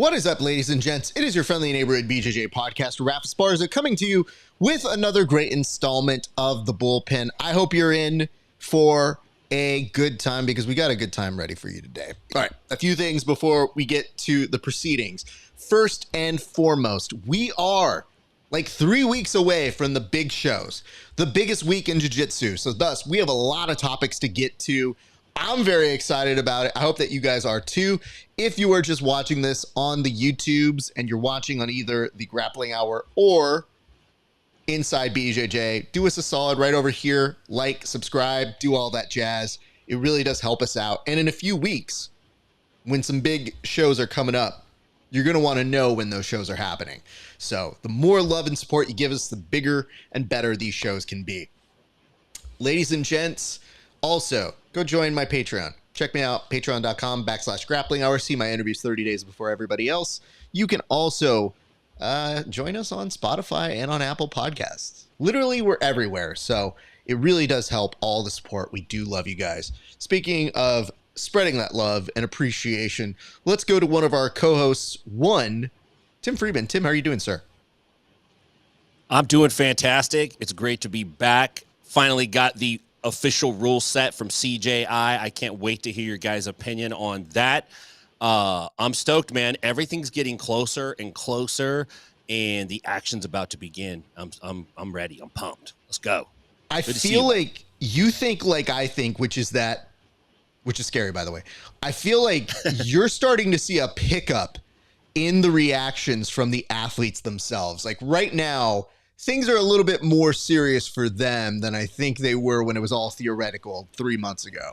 What is up, ladies and gents? It is your friendly neighborhood BJJ podcast, RAF ESPARZA, coming to you with another great installment of the Bullpen. I hope you're in for a good time because we got a good time ready for you today. All right, a few things before we get to the proceedings. First and foremost, we are like 3 weeks away from the big shows, the biggest week in jiu-jitsu. So thus, we have a lot of topics to get to. I'm very excited about it. I hope that you guys are too. If you are just watching this on the YouTubes and you're watching on either the Grappling Hour or Inside BJJ, do us a solid right over here. Like, subscribe, do all that jazz. It really does help us out. And in a few weeks, when some big shows are coming up, you're going to want to know when those shows are happening. So the more love and support you give us, the bigger and better these shows can be. Ladies and gents, also, go join my Patreon. Check me out, patreon.com/grappling hour. See my interviews 30 days before everybody else. You can also join us on Spotify and on Apple Podcasts. Literally, we're everywhere. So it really does help all the support. We do love you guys. Speaking of spreading that love and appreciation, let's go to one of our co-hosts, Tim Freeman. Tim, how are you doing, sir? I'm doing fantastic. It's great to be back. Finally got the official rule set from CJI. I can't wait to hear your guys' opinion on that. I'm stoked, man. Everything's getting closer and closer, and the action's about to begin. I'm ready. I'm pumped. Let's go. I feel like you think like I think, which is scary, by the way. I feel like you're starting to see a pickup in the reactions from the athletes themselves. Like right now, things are a little bit more serious for them than I think they were when it was all theoretical 3 months ago.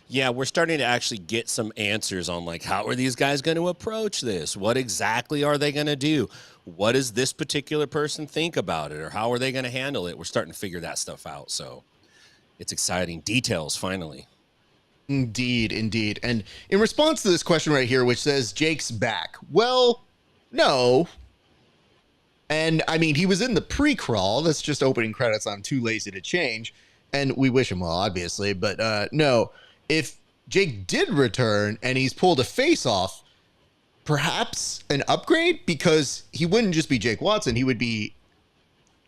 Yeah, we're starting to actually get some answers on like, how are these guys going to approach this? What exactly are they going to do? What does this particular person think about it? Or how are they going to handle it? We're starting to figure that stuff out. So it's exciting. Details, finally. Indeed, indeed. And in response to this question right here, which says Jake's back. Well, no. And I mean, he was in the pre-crawl. That's just opening credits. I'm too lazy to change. And we wish him well, obviously. But no, if Jake did return and he's pulled a face off, perhaps an upgrade, because he wouldn't just be Jake Watson. He would be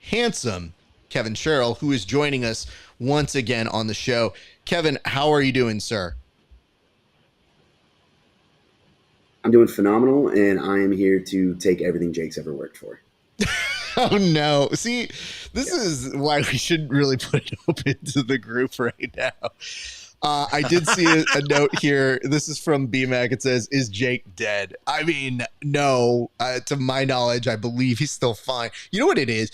handsome KEVIN Sherrill, who is joining us once again on the show. Kevin, how are you doing, sir? I'm doing phenomenal, and I am here to take everything Jake's ever worked for. Oh, no. See, this is why we shouldn't really put it open to the group right now. I did see a note here. This is from BMAC. It says, is Jake dead? I mean, no. To my knowledge, I believe he's still fine. You know what it is?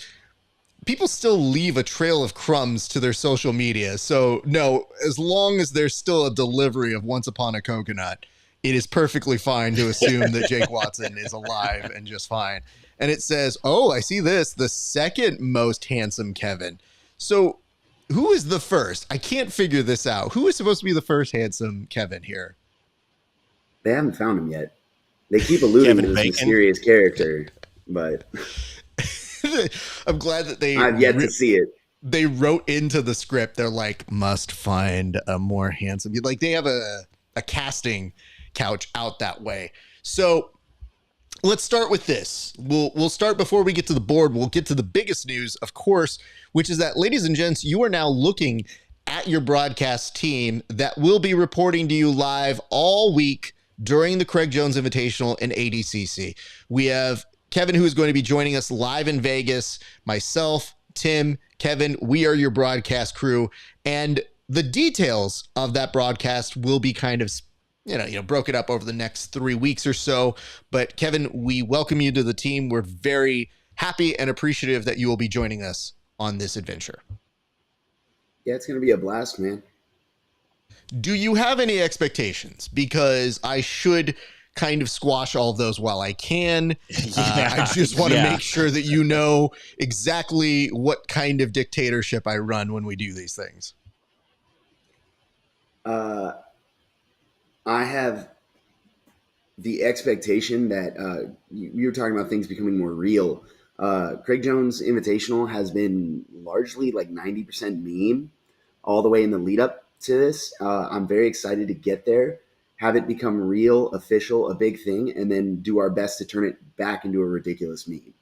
People still leave a trail of crumbs to their social media. So, no, as long as there's still a delivery of Once Upon a Coconut, it is perfectly fine to assume that Jake Watson is alive and just fine. And it says, oh, I see this, the second most handsome Kevin. So who is the first? I can't figure this out. Who is supposed to be the first handsome Kevin here? They haven't found him yet. They keep alluding to this mysterious character, but I'm glad that I've yet to see it. They wrote into the script, they're like, must find a more handsome. Like they have a casting couch out that way. So let's start with this. We'll start before we get to the board. We'll get to the biggest news, of course, which is that, ladies and gents, you are now looking at your broadcast team that will be reporting to you live all week during the Craig Jones Invitational in ADCC. We have Kevin, who is going to be joining us live in Vegas, myself, Tim, Kevin. We are your broadcast crew, and the details of that broadcast will be kind of broken up over the next 3 weeks or so. But Kevin, we welcome you to the team. We're very happy and appreciative that you will be joining us on this adventure. Yeah, it's going to be a blast, man. Do you have any expectations? Because I should kind of squash all of those while I can. I just want to make sure that you know exactly what kind of dictatorship I run when we do these things. I have the expectation that you were talking about things becoming more real. Craig Jones Invitational has been largely like 90% meme all the way in the lead up to this. I'm very excited to get there have it become real, official, a big thing, and then do our best to turn it back into a ridiculous meme.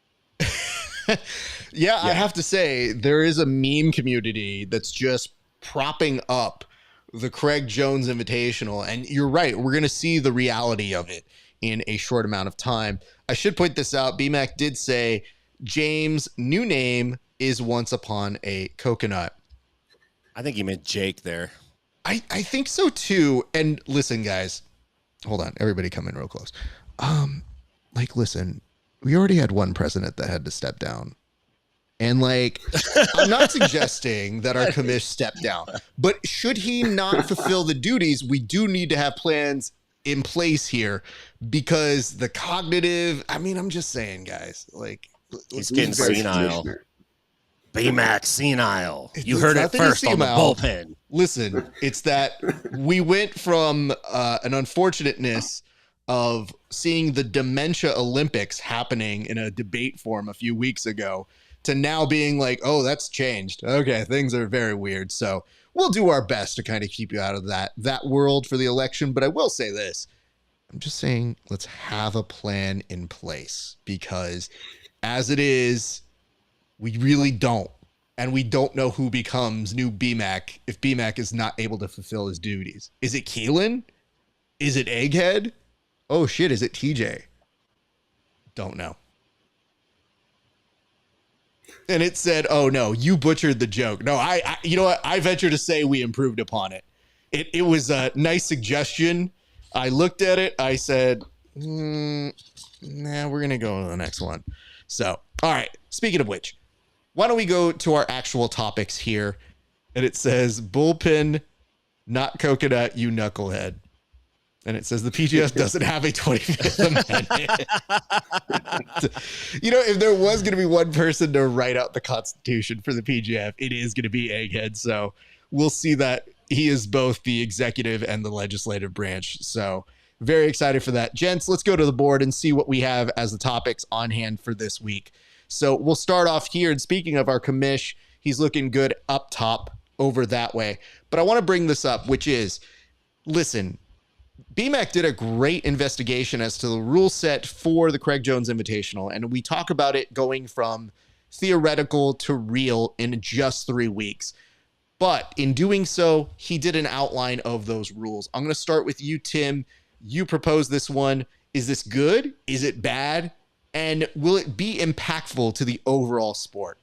Yeah, I have to say, there is a meme community that's just propping up the Craig Jones Invitational. And you're right, we're going to see the reality of it in a short amount of time. I should point this out. BMAC did say James' new name is Once Upon a Coconut. I think he meant Jake there. I think so too. And listen, guys, hold on. Everybody come in real close. Listen, we already had one president that had to step down. And I'm not suggesting that our commish step down, but should he not fulfill the duties, we do need to have plans in place here, because the cognitive, I'm just saying, guys, he's getting senile. BMAC senile. You heard it first on the bullpen. Listen, it's that we went from an unfortunateness of seeing the dementia Olympics happening in a debate form a few weeks ago to now being like, oh, that's changed. Okay, things are very weird. So we'll do our best to kind of keep you out of that world for the election. But I will say this. I'm just saying, let's have a plan in place, because as it is, we really don't. And we don't know who becomes new BMAC if BMAC is not able to fulfill his duties. Is it Keelan? Is it Egghead? Oh shit, is it TJ? Don't know. And it said, oh no, you butchered the joke. No, I you know what? I venture to say we improved upon it. It was a nice suggestion. I looked at it. I said, nah, we're going to go to the next one. So, all right. Speaking of which, why don't we go to our actual topics here? And it says, bullpen, not coconut, you knucklehead. And it says the PGF doesn't have a 25th Amendment. If there was going to be one person to write out the Constitution for the PGF, it is going to be Egghead. So we'll see that he is both the executive and the legislative branch. So very excited for that. Gents, let's go to the board and see what we have as the topics on hand for this week. So we'll start off here. And speaking of our commish, he's looking good up top over that way. But I want to bring this up, which is, listen, BMAC did a great investigation as to the rule set for the Craig Jones Invitational, and we talk about it going from theoretical to real in just 3 weeks. But in doing so, he did an outline of those rules. I'm going to start with you, Tim. You proposed this one. Is this good? Is it bad? And will it be impactful to the overall sport?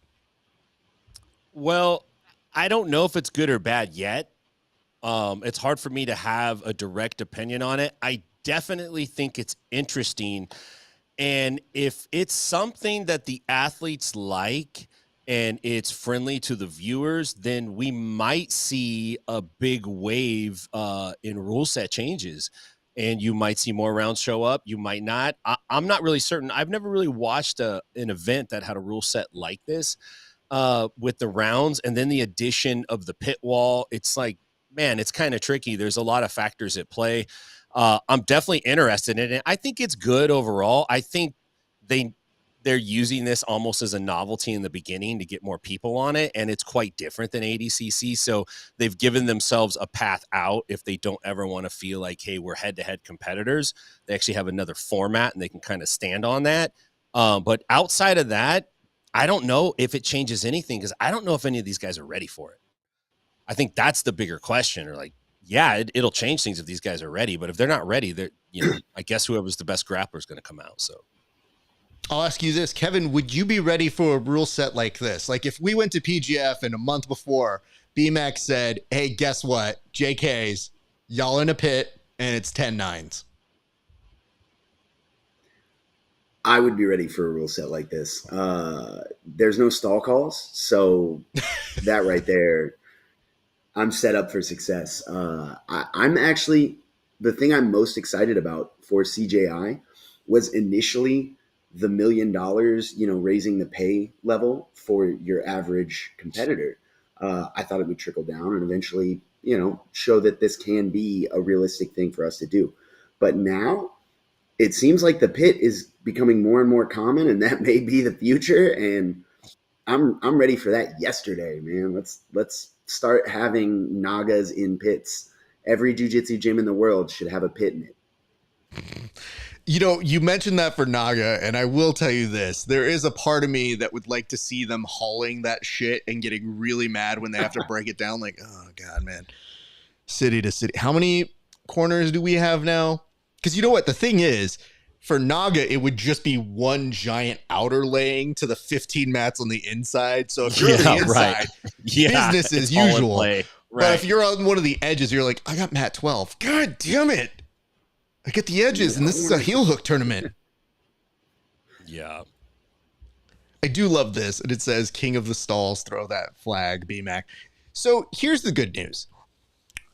Well, I don't know if it's good or bad yet. It's hard for me to have a direct opinion on it. I definitely think it's interesting. And if it's something that the athletes like and it's friendly to the viewers, then we might see a big wave in rule set changes. And you might see more rounds show up. You might not. I'm not really certain. I've never really watched an event that had a rule set like this with the rounds and then the addition of the pit wall. It's like, man, it's kind of tricky. There's a lot of factors at play. I'm definitely interested in it. I think it's good overall. I think they're using this almost as a novelty in the beginning to get more people on it, and it's quite different than ADCC. So they've given themselves a path out if they don't ever want to feel like, hey, we're head-to-head competitors. They actually have another format, and they can kind of stand on that. But outside of that, I don't know if it changes anything, because I don't know if any of these guys are ready for it. I think that's the bigger question. Or like, yeah, it'll change things if these guys are ready, but if they're not ready, I guess whoever's the best grappler is going to come out. So I'll ask you this, Kevin, would you be ready for a rule set like this? Like if we went to PGF and a month before BMAC said, hey, guess what? JKs, y'all in a pit and it's 10-9s. I would be ready for a rule set like this. There's no stall calls. So that right there, I'm set up for success. I'm actually, the thing I'm most excited about for CJI was initially the $1 million, raising the pay level for your average competitor. I thought it would trickle down and eventually, show that this can be a realistic thing for us to do. But now it seems like the pit is becoming more and more common, and that may be the future. And I'm ready for that yesterday, man. Let's start having Nagas in pits every jiu-jitsu gym in the world should have a pit in it. You mentioned that for Naga, and I will tell you this. There is a part of me that would like to see them hauling that shit and getting really mad when they have to break it down. Like, oh, God, man. City to city. How many corners do we have now? Because you know what? The thing is, for Naga, it would just be one giant outer laying to the 15 mats on the inside. So if you're on the inside, business as usual. Right. But if you're on one of the edges, you're like, I got mat 12. God damn it. I get the edges, and this is a heel hook tournament. Yeah. I do love this. And it says, King of the Stalls, throw that flag, BMAC. So here's the good news.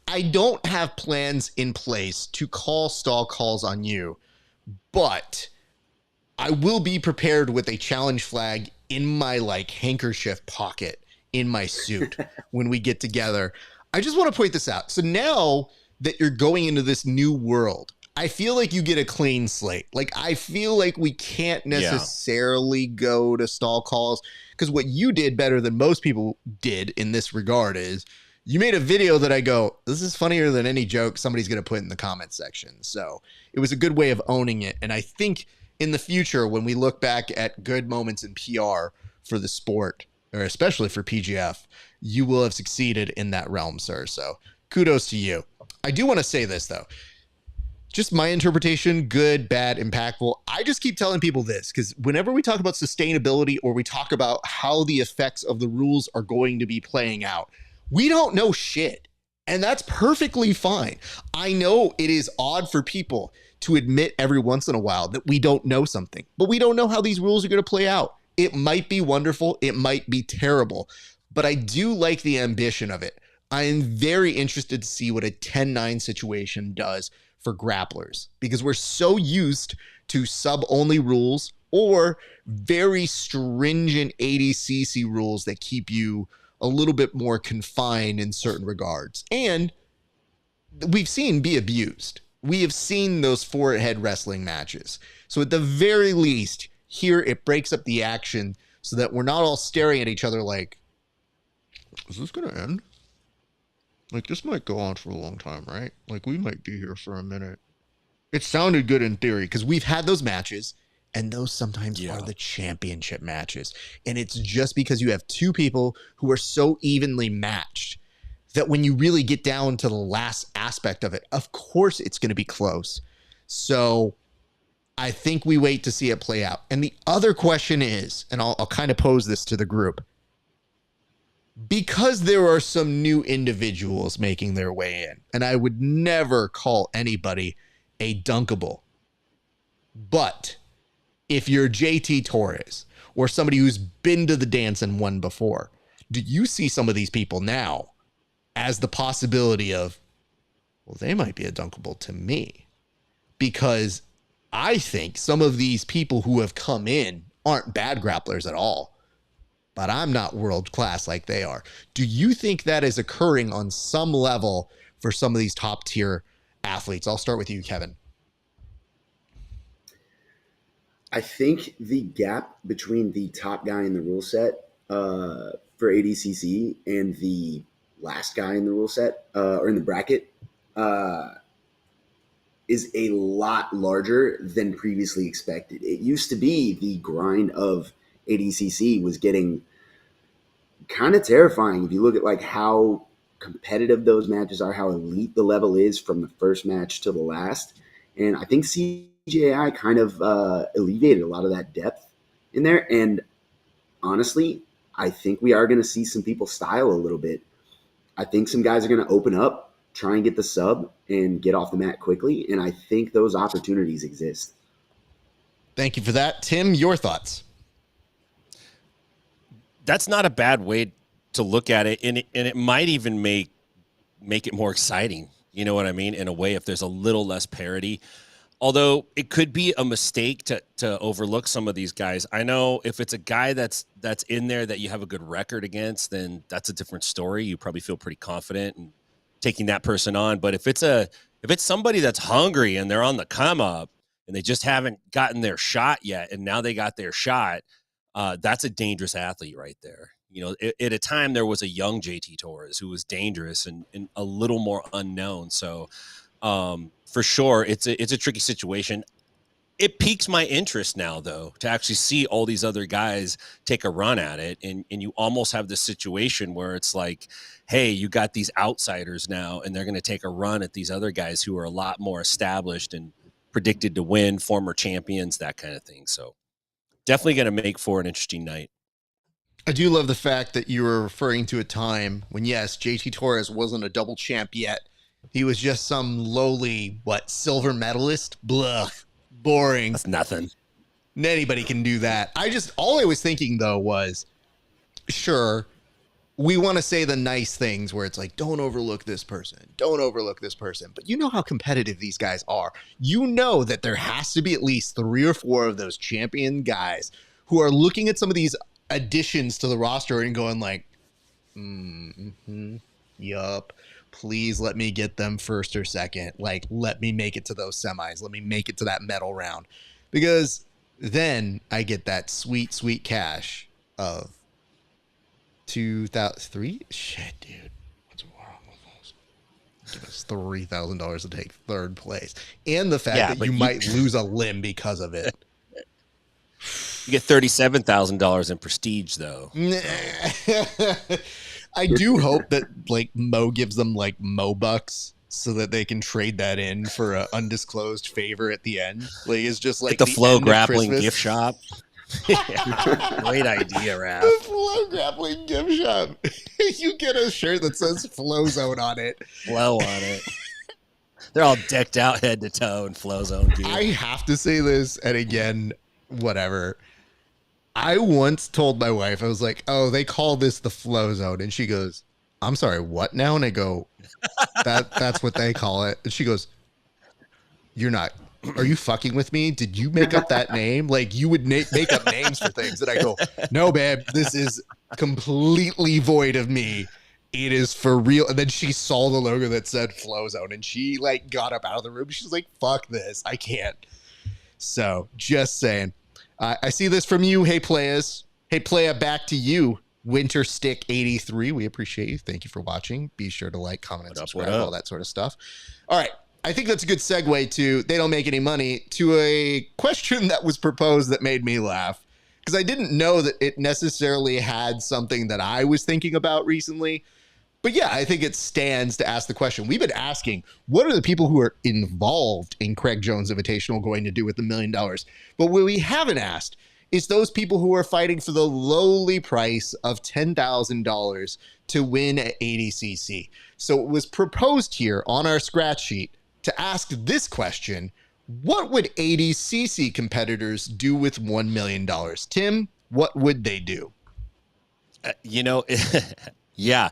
I don't have plans in place to call stall calls on you, but I will be prepared with a challenge flag in my handkerchief pocket in my suit when we get together. I just want to point this out. So now that you're going into this new world, I feel like you get a clean slate. I feel like we can't necessarily go to stall calls, because what you did better than most people did in this regard is you made a video that I go, this is funnier than any joke somebody's going to put in the comment section. So it was a good way of owning it. And I think in the future, when we look back at good moments in PR for the sport, or especially for PGF, you will have succeeded in that realm, sir. So kudos to you. I do want to say this, though. Just my interpretation, good, bad, impactful. I just keep telling people this, because whenever we talk about sustainability or we talk about how the effects of the rules are going to be playing out, we don't know shit. And that's perfectly fine. I know it is odd for people to admit every once in a while that we don't know something, but we don't know how these rules are going to play out. It might be wonderful. It might be terrible, but I do like the ambition of it. I am very interested to see what a 10-9 situation does for grapplers, because we're so used to sub-only rules or very stringent ADCC rules that keep you a little bit more confined in certain regards. And we've seen be abused. We have seen those forehead wrestling matches. So at the very least, here it breaks up the action so that we're not all staring at each other like, is this going to end? This might go on for a long time, right? We might be here for a minute. It sounded good in theory, because we've had those matches, and those sometimes are the championship matches. And it's just because you have two people who are so evenly matched that when you really get down to the last aspect of it, of course it's going to be close. So I think we wait to see it play out. And the other question is, and I'll kind of pose this to the group, because there are some new individuals making their way in, and I would never call anybody a dunkable, but if you're JT Torres or somebody who's been to the dance and won before, do you see some of these people now as the possibility of, well, they might be a dunkable to me? Because I think some of these people who have come in aren't bad grapplers at all, but I'm not world class like they are. Do you think that is occurring on some level for some of these top tier athletes? I'll start with you, Kevin. I think the gap between the top guy in the rule set for ADCC and the last guy in the rule set or in the bracket is a lot larger than previously expected. It used to be the grind of ADCC was getting kind of terrifying. If you look at how competitive those matches are, how elite the level is from the first match to the last. And I think CJI kind of alleviated a lot of that depth in there. And honestly, I think we are going to see some people style a little bit. I think some guys are going to open up, try and get the sub and get off the mat quickly. And I think those opportunities exist. Thank you for that. Tim, your thoughts? That's not a bad way to look at it. And it might even make it more exciting. You know what I mean? In a way, if there's a little less parity. Although it could be a mistake to overlook some of these guys. I know if it's a guy that's in there that you have a good record against, then that's a different story. You probably feel pretty confident in taking that person on. But if it's somebody that's hungry and they're on the come up and they just haven't gotten their shot yet, and now they got their shot, that's a dangerous athlete right there. You know, at a time there was a young JT Torres who was dangerous and a little more unknown. So for sure, it's a tricky situation. It piques my interest now, though, to actually see all these other guys take a run at it. And you almost have this situation where it's like, hey, you got these outsiders now, and they're going to take a run at these other guys who are a lot more established and predicted to win, former champions, that kind of thing. So definitely going to make for an interesting night. I do love the fact that you were referring to a time when, yes, JT Torres wasn't a double champ yet. He was just some lowly, silver medalist? Blah. Boring. That's nothing. Anybody can do that. All I was thinking, though, was, sure, we want to say the nice things where it's like, don't overlook this person. Don't overlook this person. But you know how competitive these guys are. You know that there has to be at least 3 or 4 of those champion guys who are looking at some of these additions to the roster and going like, yup. Please let me get them first or second. Like, let me make it to those semis. Let me make it to that medal round. Because then I get that sweet, sweet cash of 2,003. Shit, dude. What's wrong with those? Give us $3,000 to take third place. And the fact that you might lose a limb because of it. You get $37,000 in prestige, though. I do hope that like Mo gives them like Mo bucks so that they can trade that in for an undisclosed favor at the end. Like it's just like the Flow Grappling gift shop. Great idea, Raph. The Flow Grappling gift shop. You get a shirt that says Flow Zone on it. Flow on it. They're all decked out head to toe in Flow Zone gear. I have to say this, and again, whatever. I once told my wife, I was like, oh, they call this the Flow Zone. And she goes, I'm sorry, what now? And I go, that's what they call it. And she goes, are you fucking with me? Did you make up that name? Like you would make up names for things. And I go, no, babe, this is completely void of me. It is for real. And then she saw the logo that said Flow Zone and she like got up out of the room. She's like, fuck this. I can't. So just saying. I see this from you. Hey, players. Hey, playa, back to you. Winterstick83. We appreciate you. Thank you for watching. Be sure to like, comment, and subscribe, all that sort of stuff. All right. I think that's a good segue to they don't make any money to a question that was proposed that made me laugh because I didn't know that it necessarily had something that I was thinking about recently. But yeah, I think it stands to ask the question. We've been asking, what are the people who are involved in Craig Jones Invitational going to do with $1 million? But what we haven't asked is those people who are fighting for the lowly price of $10,000 to win at ADCC. So it was proposed here on our scratch sheet to ask this question: what would ADCC competitors do with $1 million? Tim, what would they do? Yeah.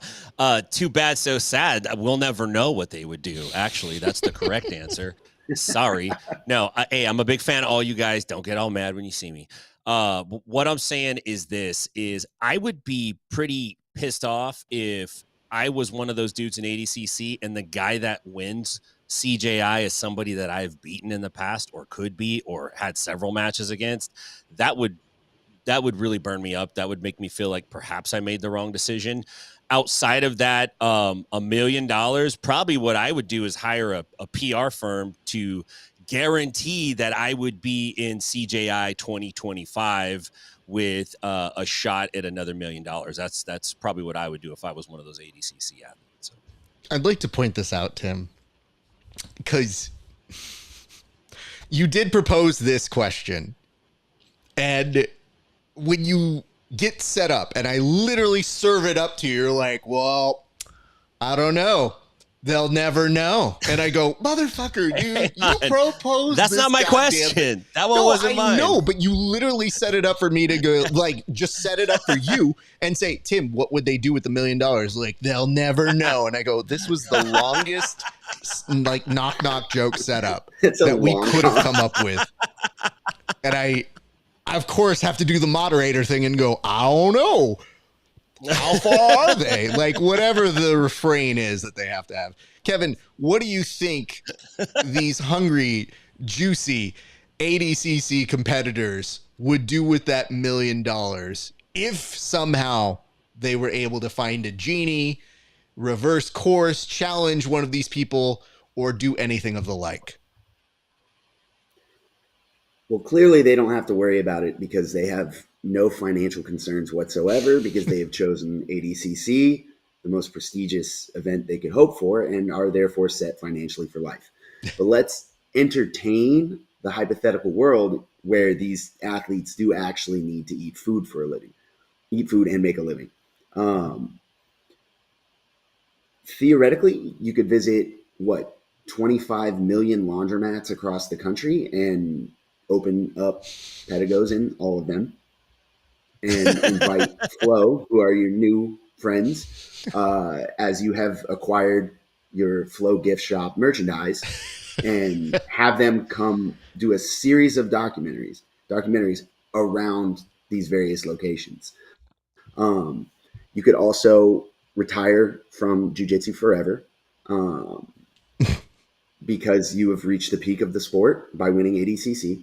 Too bad, so sad. We'll never know what they would do. Actually, that's the correct answer. Sorry. No, hey, I'm a big fan of all you guys. Don't get all mad when you see me. What I'm saying is I would be pretty pissed off if I was one of those dudes in ADCC and the guy that wins CJI is somebody that I've beaten in the past or could be or had several matches against. That would really burn me up. That would make me feel like perhaps I made the wrong decision. Outside of that, $1 million, probably what I would do is hire a PR firm to guarantee that I would be in CJI 2025 with a shot at another $1 million. That's probably what I would do if I was one of those ADCC athletes. So. I'd like to point this out, Tim, because you did propose this question, and when you get set up and I literally serve it up to you, you're like, well, I don't know. They'll never know. And I go, motherfucker, you proposed That's this not my question. That one wasn't mine. No, but you literally set it up for me to go, like, just set it up for you and say, Tim, what would they do with $1 million? Like, they'll never know. And I go, this was the longest, like, knock joke setup that we could have come up with. And I, of course, have to do the moderator thing and go, I don't know. How far are they? Like, whatever the refrain is that they have to have. Kevin, what do you think these hungry, juicy ADCC competitors would do with that $1 million if somehow they were able to find a genie, reverse course, challenge one of these people, or do anything of the like? Well, clearly they don't have to worry about it because they have no financial concerns whatsoever because they have chosen ADCC, the most prestigious event they could hope for, and are therefore set financially for life. But let's entertain the hypothetical world where these athletes do actually need to eat food for a living, eat food and make a living. Theoretically, you could visit 25 million laundromats across the country and open up pedigos in all of them and invite Flo, who are your new friends, as you have acquired your Flo gift shop merchandise, and have them come do a series of documentaries around these various locations. You could also retire from jiu-jitsu forever, because you have reached the peak of the sport by winning ADCC.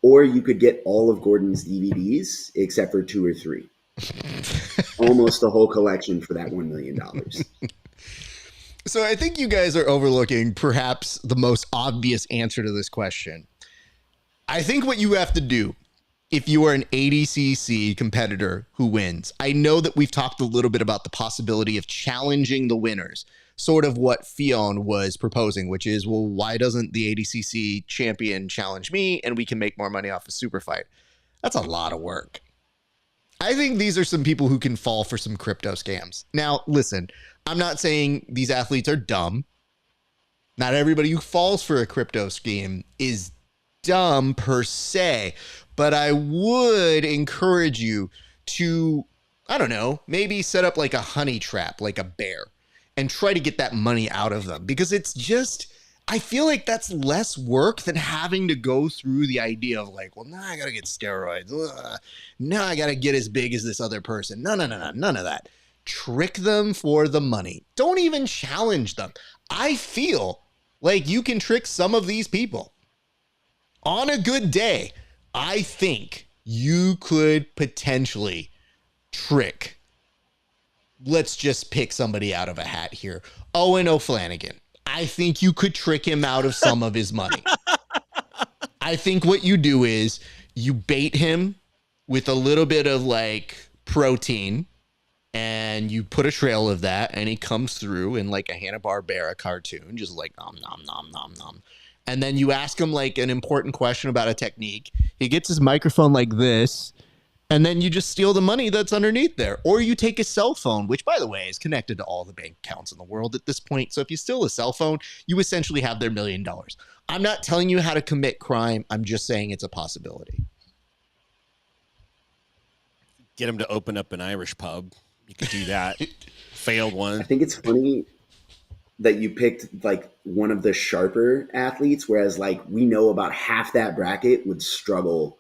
Or you could get all of Gordon's DVDs except for 2 or 3. Almost the whole collection for that $1 million. So I think you guys are overlooking perhaps the most obvious answer to this question. I think what you have to do if you are an ADCC competitor who wins, I know that we've talked a little bit about the possibility of challenging the winners, sort of what Fionn was proposing, which is, well, why doesn't the ADCC champion challenge me and we can make more money off a super fight? That's a lot of work. I think these are some people who can fall for some crypto scams. Now, listen, I'm not saying these athletes are dumb. Not everybody who falls for a crypto scheme is dumb per se, but I would encourage you to, I don't know, maybe set up like a honey trap, like a bear, and try to get that money out of them, because it's just, I feel like that's less work than having to go through the idea of like, well, now I got to get steroids. Now I got to get as big as this other person. No, none of that. Trick them for the money. Don't even challenge them. I feel like you can trick some of these people. On a good day, I think you could potentially trick, let's just pick somebody out of a hat here, Owen O'Flanagan. I think you could trick him out of some of his money. I think what you do is you bait him with a little bit of like protein, and you put a trail of that, and he comes through in like a Hanna-Barbera cartoon, just like nom, nom, nom, nom, nom. And then you ask him like an important question about a technique. He gets his microphone like this, and then you just steal the money that's underneath there. Or you take a cell phone, which, by the way, is connected to all the bank accounts in the world at this point. So if you steal a cell phone, you essentially have their $1 million. I'm not telling you how to commit crime. I'm just saying it's a possibility. Get him to open up an Irish pub. You could do that. Failed one. I think it's funny that you picked like one of the sharper athletes, whereas like we know about half that bracket would struggle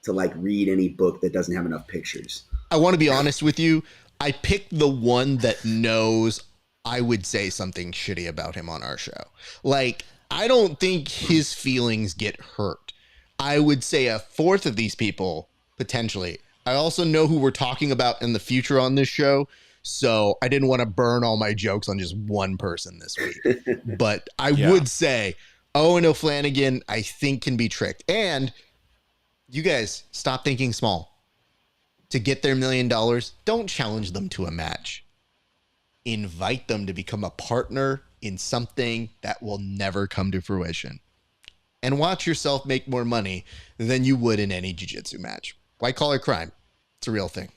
to like read any book that doesn't have enough pictures. I want to be honest with you. I picked the one that knows I would say something shitty about him on our show. Like, I don't think his feelings get hurt. I would say a fourth of these people, potentially. I also know who we're talking about in the future on this show, so I didn't want to burn all my jokes on just one person this week. But I would say Owen O'Flanagan, I think, can be tricked. And you guys, stop thinking small. To get their $1 million, don't challenge them to a match. Invite them to become a partner in something that will never come to fruition. And watch yourself make more money than you would in any jiu-jitsu match. White collar crime. It's a real thing.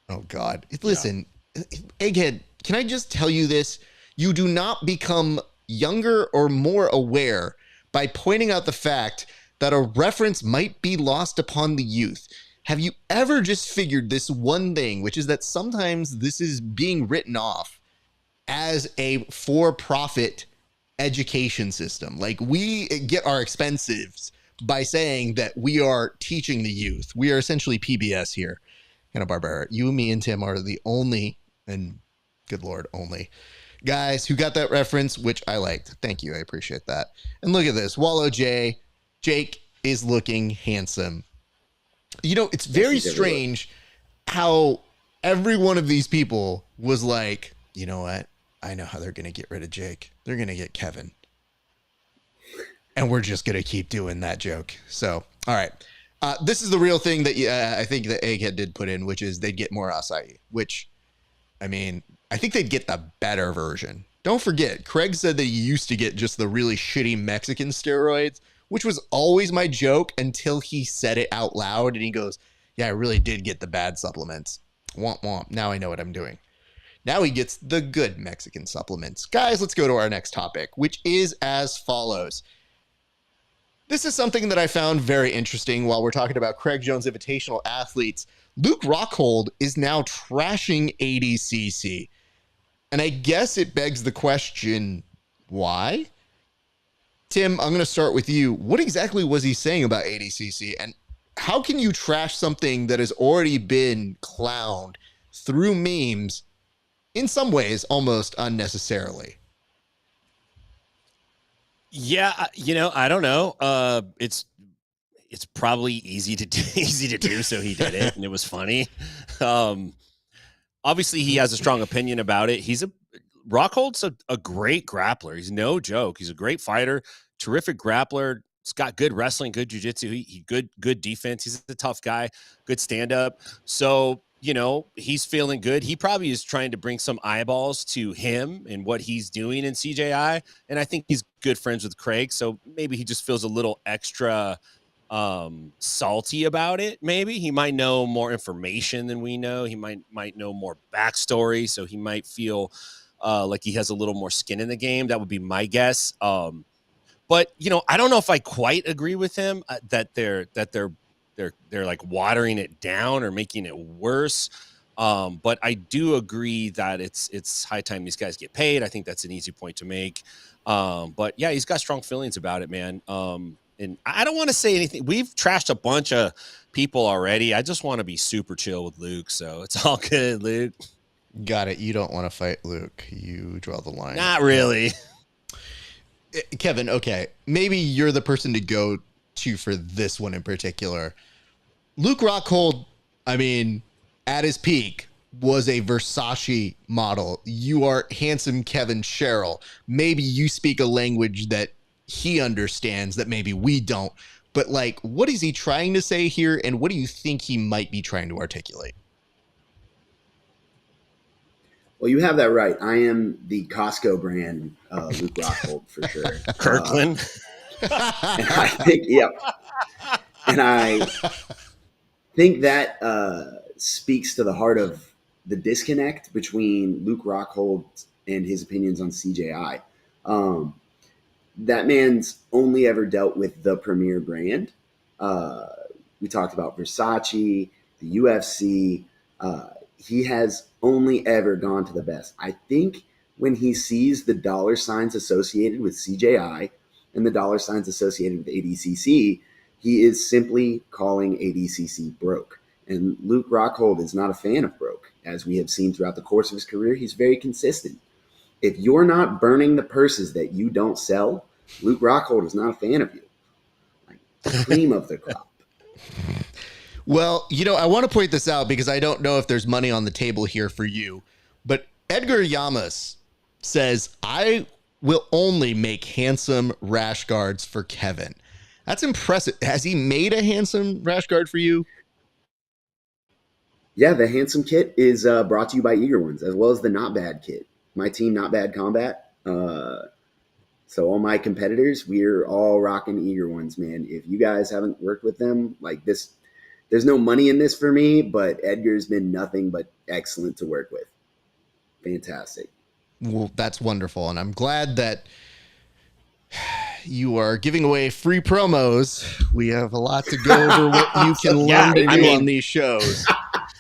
Oh, God. Listen, Egghead, can I just tell you this? You do not become younger or more aware by pointing out the fact that a reference might be lost upon the youth. Have you ever just figured this one thing, which is that sometimes this is being written off as a for-profit education system? Like, we get our expenses by saying that we are teaching the youth. We are essentially PBS here. Hanna-Barbera. You, me, and Tim are the only, and good Lord, only guys who got that reference, which I liked. Thank you. I appreciate that. And look at this. Wallow J. Jake is looking handsome. You know, it's very strange how every one of these people was like, you know what? I know how they're going to get rid of Jake. They're going to get Kevin. And we're just going to keep doing that joke. So, all right. This is the real thing that I think that Egghead did put in, which is they'd get more acai, which, I mean, I think they'd get the better version. Don't forget, Craig said that he used to get just the really shitty Mexican steroids, which was always my joke until he said it out loud. And he goes, yeah, I really did get the bad supplements. Womp womp. Now I know what I'm doing. Now he gets the good Mexican supplements. Guys, let's go to our next topic, which is as follows. This is something that I found very interesting while we're talking about Craig Jones Invitational athletes. Luke Rockhold is now trashing ADCC. And I guess it begs the question, why? Tim, I'm going to start with you. What exactly was he saying about ADCC? And how can you trash something that has already been clowned through memes, in some ways almost unnecessarily? Yeah, you know, I don't know. It's probably easy to do, so he did it, and it was funny. Obviously, he has a strong opinion about it. Rockhold's a great grappler. He's no joke. He's a great fighter, terrific grappler. He's got good wrestling, good jiu-jitsu. He good defense. He's a tough guy, good stand-up. So, you know, he's feeling good. He probably is trying to bring some eyeballs to him and what he's doing in CJI. And I think he's good friends with Craig. So maybe he just feels a little extra salty about it. Maybe he might know more information than we know. He might know more backstory. So he might feel like he has a little more skin in the game. That would be my guess. But, you know, I don't know if I quite agree with him that they're like watering it down or making it worse. But I do agree that it's high time these guys get paid. I think that's an easy point to make. But yeah, he's got strong feelings about it, man. And I don't want to say anything. We've trashed a bunch of people already. I just want to be super chill with Luke. So it's all good, Luke. Got it. You don't want to fight Luke. You draw the line. Not really. Kevin, okay. Maybe you're the person to go to for this one in particular. Luke Rockhold, I mean, at his peak, was a Versace model. You are handsome Kevin Sherrill. Maybe you speak a language that he understands that maybe we don't. But, like, what is he trying to say here, and what do you think he might be trying to articulate? Well, you have that right. I am the Costco brand Luke Rockhold for sure. Kirkland. And I think, yeah. And I think that speaks to the heart of the disconnect between Luke Rockhold and his opinions on CJI. That man's only ever dealt with the premier brand. We talked about Versace, the UFC. He has only ever gone to the best. I think when he sees the dollar signs associated with CJI and the dollar signs associated with ADCC, he is simply calling ADCC broke. And Luke Rockhold is not a fan of broke. As we have seen throughout the course of his career, he's very consistent. If you're not burning the purses that you don't sell, Luke Rockhold is not a fan of you. Like, cream of the crop. Well, you know, I want to point this out because I don't know if there's money on the table here for you, but Edgar Llamas says, I will only make handsome rash guards for Kevin. That's impressive. Has he made a handsome rash guard for you? Yeah, the handsome kit is brought to you by Eager Ones, as well as the Not Bad kit. My team, Not Bad Combat. So all my competitors, we're all rocking Eager Ones, man. If you guys haven't worked with them, like this, there's no money in this for me, but Edgar's been nothing but excellent to work with. Fantastic. Well, that's wonderful. And I'm glad that you are giving away free promos. We have a lot to go over what you can learn to do on these shows.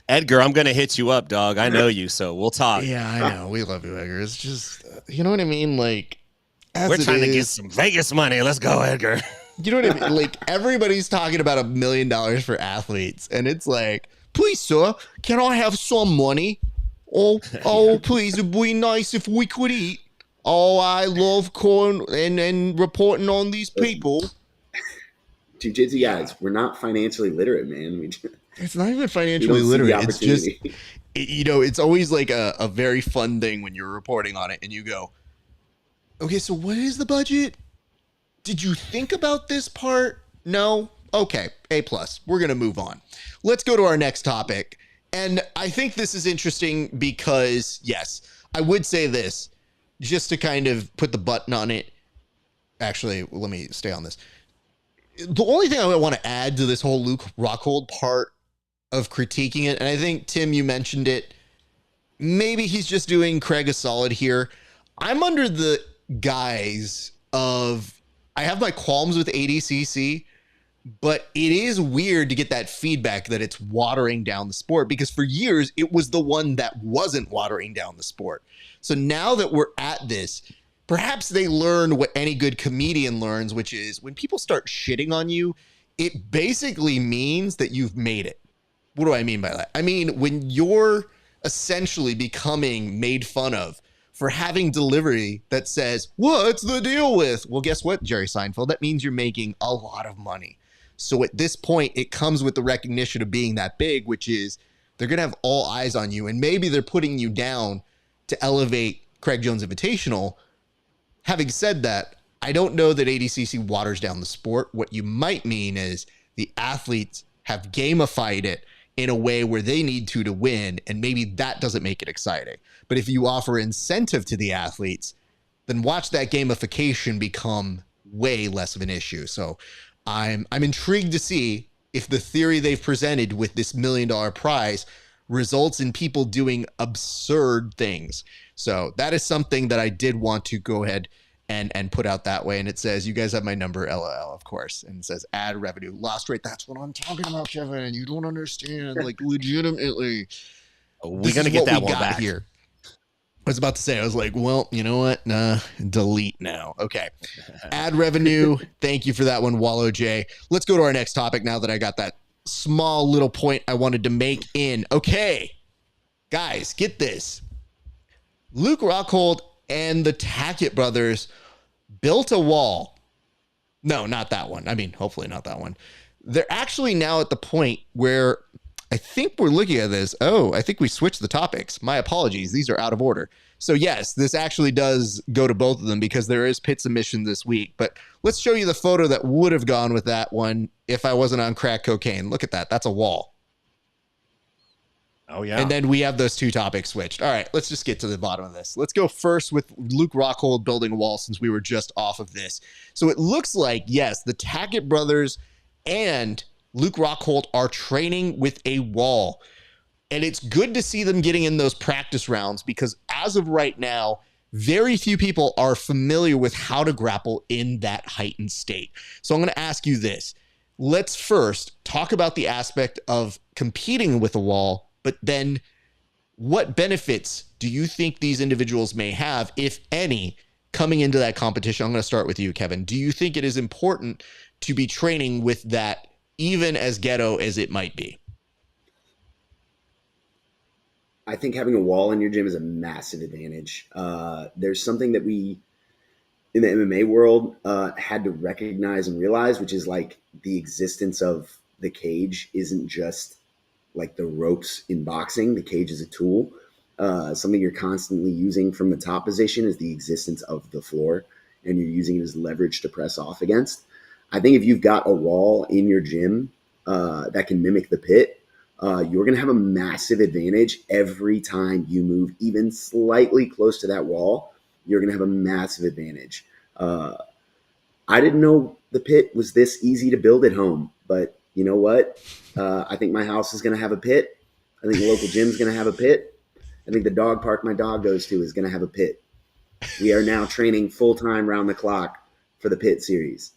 Edgar, I'm going to hit you up, dog. I know you, so we'll talk. Yeah, I know. We love you, Edgar. It's just, you know what I mean? Like, we're trying to get some Vegas money. Let's go, Edgar. You know what I mean? Like, everybody's talking about $1 million for athletes, and it's like, please, sir, can I have some money? Oh, please, it'd be nice if we could eat. Oh, I love corn and reporting on these people. Jiu-jitsu guys, we're not financially literate, man. It's not even We financially don't see the literate. It's just, opportunity. it's always like a very fun thing when you're reporting on it and you go, okay, so what is the budget? Did you think about this part? No? Okay, A plus. We're going to move on. Let's go to our next topic. And I think this is interesting because, yes, I would say this just to kind of put the button on it. Actually, let me stay on this. The only thing I want to add to this whole Luke Rockhold part of critiquing it, and I think, Tim, you mentioned it, maybe he's just doing Craig a solid here. I'm under the guise of, I have my qualms with ADCC, but it is weird to get that feedback that it's watering down the sport, because for years it was the one that wasn't watering down the sport. So now that we're at this, perhaps they learn what any good comedian learns, which is when people start shitting on you, it basically means that you've made it. What do I mean by that? I mean, when you're essentially becoming made fun of for having delivery that says, what's the deal with? Well, guess what, Jerry Seinfeld? That means you're making a lot of money. So at this point, it comes with the recognition of being that big, which is they're going to have all eyes on you. And maybe they're putting you down to elevate Craig Jones Invitational. Having said that, I don't know that ADCC waters down the sport. What you might mean is the athletes have gamified it in a way where they need to win, and maybe that doesn't make it exciting. But if you offer incentive to the athletes, then watch that gamification become way less of an issue. So I'm intrigued to see if the theory they've presented with this $1 million prize results in people doing absurd things. So that is something that I did want to go ahead and put out that way. And it says, you guys have my number, LOL, of course. And it says ad revenue, loss rate. That's what I'm talking about, Kevin. You don't understand. Like, legitimately. We're going to get that one back here. I was about to say, I was like, well, you know what? Nah, delete now. Okay. Ad revenue. Thank you for that one, Wallow J. Let's go to our next topic now that I got that small little point I wanted to make in. Okay. Guys, get this. Luke Rockhold and the Tackett brothers built a wall. No, not that one. I mean, hopefully not that one. They're actually now at the point where I think we're looking at this. Oh, I think we switched the topics. My apologies. These are out of order. So yes, this actually does go to both of them because there is pit submission this week. But let's show you the photo that would have gone with that one if I wasn't on crack cocaine. Look at that. That's a wall. Oh, yeah. And then we have those two topics switched. All right, let's just get to the bottom of this. Let's go first with Luke Rockhold building a wall since we were just off of this. So it looks like, yes, the Tackett brothers and Luke Rockhold are training with a wall. And it's good to see them getting in those practice rounds because as of right now, very few people are familiar with how to grapple in that heightened state. So I'm going to ask you this. Let's first talk about the aspect of competing with a wall, but then what benefits do you think these individuals may have, if any, coming into that competition? I'm going to start with you, Kevin. Do you think it is important to be training with that, even as ghetto as it might be? I think having a wall in your gym is a massive advantage. There's something that we, in the MMA world, had to recognize and realize, which is like the existence of the cage isn't just like the ropes in boxing. The cage is a tool. Something you're constantly using from the top position is the existence of the floor, and you're using it as leverage to press off against. I think if you've got a wall in your gym that can mimic the pit, you're going to have a massive advantage every time you move even slightly close to that wall. You're going to have a massive advantage. I didn't know the pit was this easy to build at home, but you know what? I think my house is going to have a pit. I think the local gym is going to have a pit. I think the dog park my dog goes to is going to have a pit. We are now training full-time round the clock for the pit series.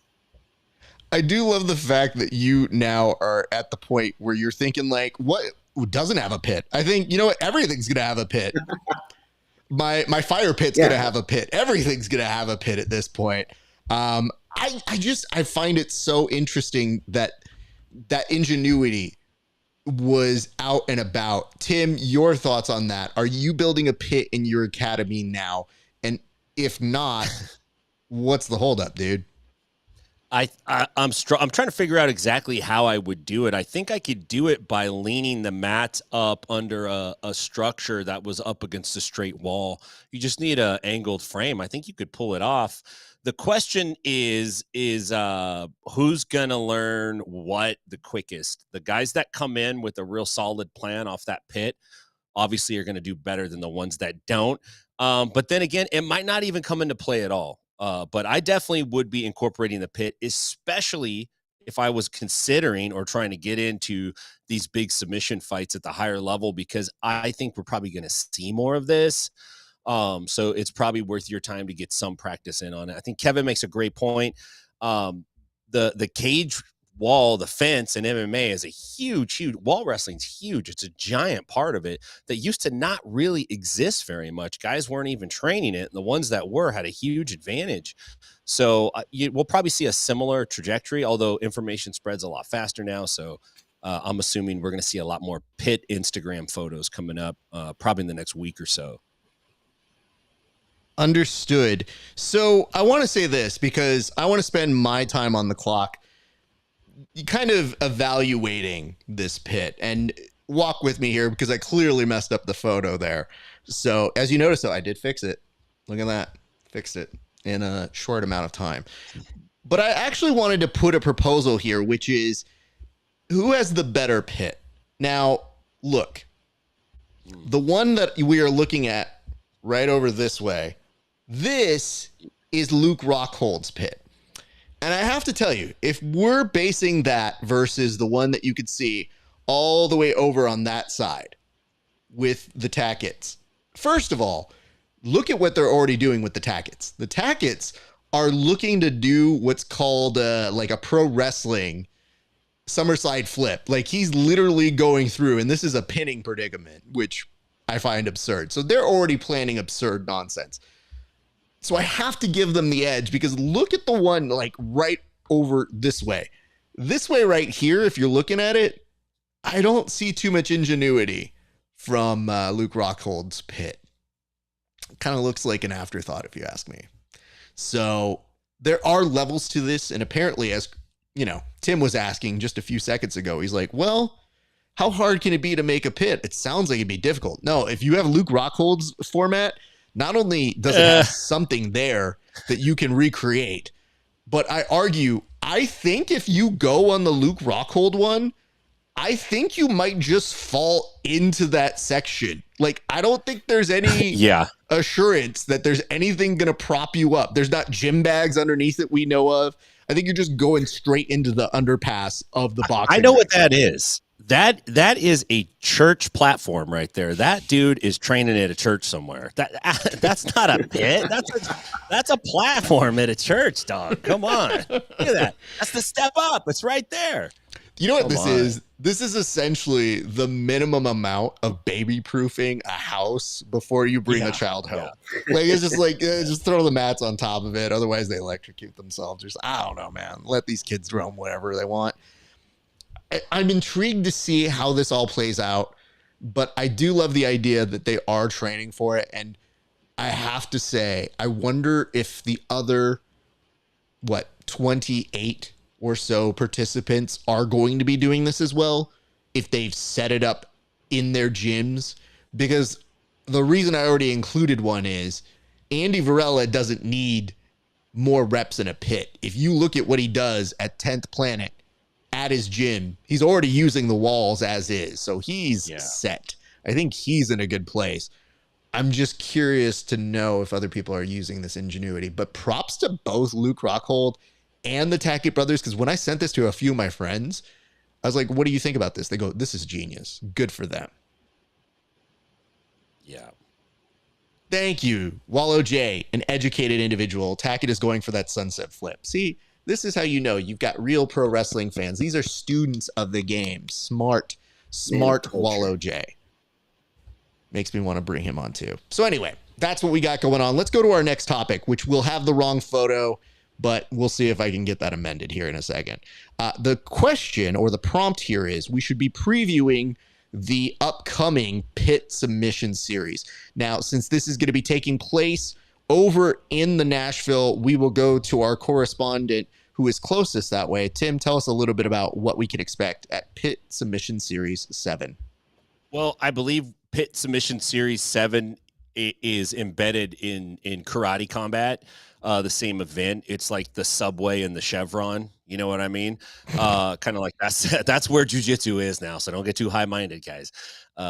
I do love the fact that you now are at the point where you're thinking like, what doesn't have a pit? I think, you know what? Everything's going to have a pit. My fire pit's going to have a pit. Everything's going to have a pit at this point. I find it so interesting that ingenuity was out and about. Tim, your thoughts on that? Are you building a pit in your academy now? And if not, what's the holdup, dude? I'm trying to figure out exactly how I would do it. I think I could do it by leaning the mat up under a structure that was up against a straight wall. You just need a angled frame. I think you could pull it off. The question is who's gonna learn what the quickest? The guys that come in with a real solid plan off that pit obviously are going to do better than the ones that don't. But then again, it might not even come into play at all. But I definitely would be incorporating the pit, especially if I was considering or trying to get into these big submission fights at the higher level, because I think we're probably going to see more of this. So it's probably worth your time to get some practice in on it. I think Kevin makes a great point. The cage wall, the fence in MMA is a huge wall. Wrestling's huge. It's a giant part of it that used to not really exist very much. Guys weren't even training it. And the ones that were had a huge advantage. So we'll probably see a similar trajectory, although information spreads a lot faster now. So I'm assuming we're going to see a lot more pit Instagram photos coming up probably in the next week or so. Understood. So I want to say this because I want to spend my time on the clock kind of evaluating this pit, and walk with me here because I clearly messed up the photo there. So as you notice, though, I did fix it. Look at that. Fixed it in a short amount of time. But I actually wanted to put a proposal here, which is who has the better pit? Now, look, the one that we are looking at right over this way, this is Luke Rockhold's pit. And I have to tell you, if we're basing that versus the one that you could see all the way over on that side with the tackets, first of all, look at what they're already doing with the tackets. The tackets are looking to do what's called like a pro wrestling summerside flip. Like he's literally going through, and this is a pinning predicament, which I find absurd. So they're already planning absurd nonsense. So I have to give them the edge because look at the one like right over this way. This way right here, if you're looking at it, I don't see too much ingenuity from Luke Rockhold's pit. Kind of looks like an afterthought if you ask me. So there are levels to this. And apparently, as you know, Tim was asking just a few seconds ago, he's like, well, how hard can it be to make a pit? It sounds like it'd be difficult. No, if you have Luke Rockhold's format, not only does it have something there that you can recreate, but I think if you go on the Luke Rockhold one, I think you might just fall into that section. Like, I don't think there's any assurance that there's anything going to prop you up. There's not gym bags underneath it we know of. I think you're just going straight into the underpass of the box. I know what that is. That is a church platform right there. That dude is training at a church somewhere. That's not a pit. That's a platform at a church, dog. Come on. Look at that. That's the step up. It's right there. You know what this is? This is essentially the minimum amount of baby proofing a house before you bring a child home. Like it's just like just throw the mats on top of it. Otherwise they electrocute themselves. Just I don't know, man. Let these kids roam wherever they want. I'm intrigued to see how this all plays out, but I do love the idea that they are training for it. And I have to say, I wonder if the other, 28 or so participants are going to be doing this as well, if they've set it up in their gyms, because the reason I already included one is Andy Varela doesn't need more reps in a pit. If you look at what he does at 10th Planet, at his gym, he's already using the walls as is. So he's set. I think he's in a good place. I'm just curious to know if other people are using this ingenuity, but props to both Luke Rockhold and the Tackett brothers. Cause when I sent this to a few of my friends, I was like, what do you think about this? They go, this is genius. Good for them. Yeah. Thank you. Wallow J, an educated individual. Tackett is going for that sunset flip. See, this is how you know you've got real pro wrestling fans. These are students of the game. Smart Wallow J. Makes me want to bring him on too. So anyway, that's what we got going on. Let's go to our next topic, which will have the wrong photo, but we'll see if I can get that amended here in a second. The question or the prompt here is we should be previewing the upcoming pit submission series. Now, since this is going to be taking place over in the Nashville, we will go to our correspondent who is closest that way. Tim, tell us a little bit about what we can expect at Pit Submission Series 7. Well, I believe Pit Submission Series 7 is embedded in Karate Combat, the same event. It's like the Subway and the Chevron. You know what I mean? Kind of like that's where jiu-jitsu is now. So don't get too high-minded, guys.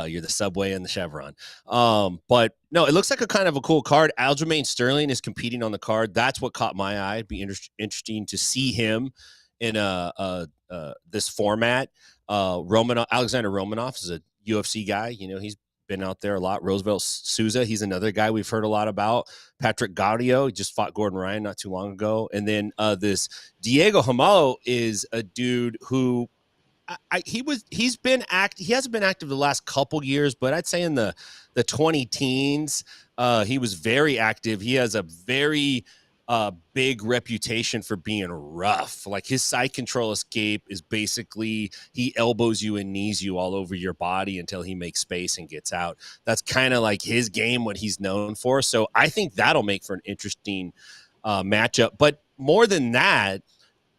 You're the Subway and the Chevron. But no, it looks like a kind of a cool card. Aljamain Sterling is competing on the card. That's what caught my eye. It'd be interesting to see him in this format. Alexander Romanov is a UFC guy. You know, he's been out there a lot. Roosevelt Souza, he's another guy we've heard a lot about. Patrick Gaudio, he just fought Gordon Ryan not too long ago. And then this Diego Hamalo is a dude who he hasn't been active the last couple years, but I'd say in the 20 teens, he was very active. He has a very big reputation for being rough. Like his side control escape is basically he elbows you and knees you all over your body until he makes space and gets out. That's kind of like his game, what he's known for. So I think that'll make for an interesting matchup. But more than that,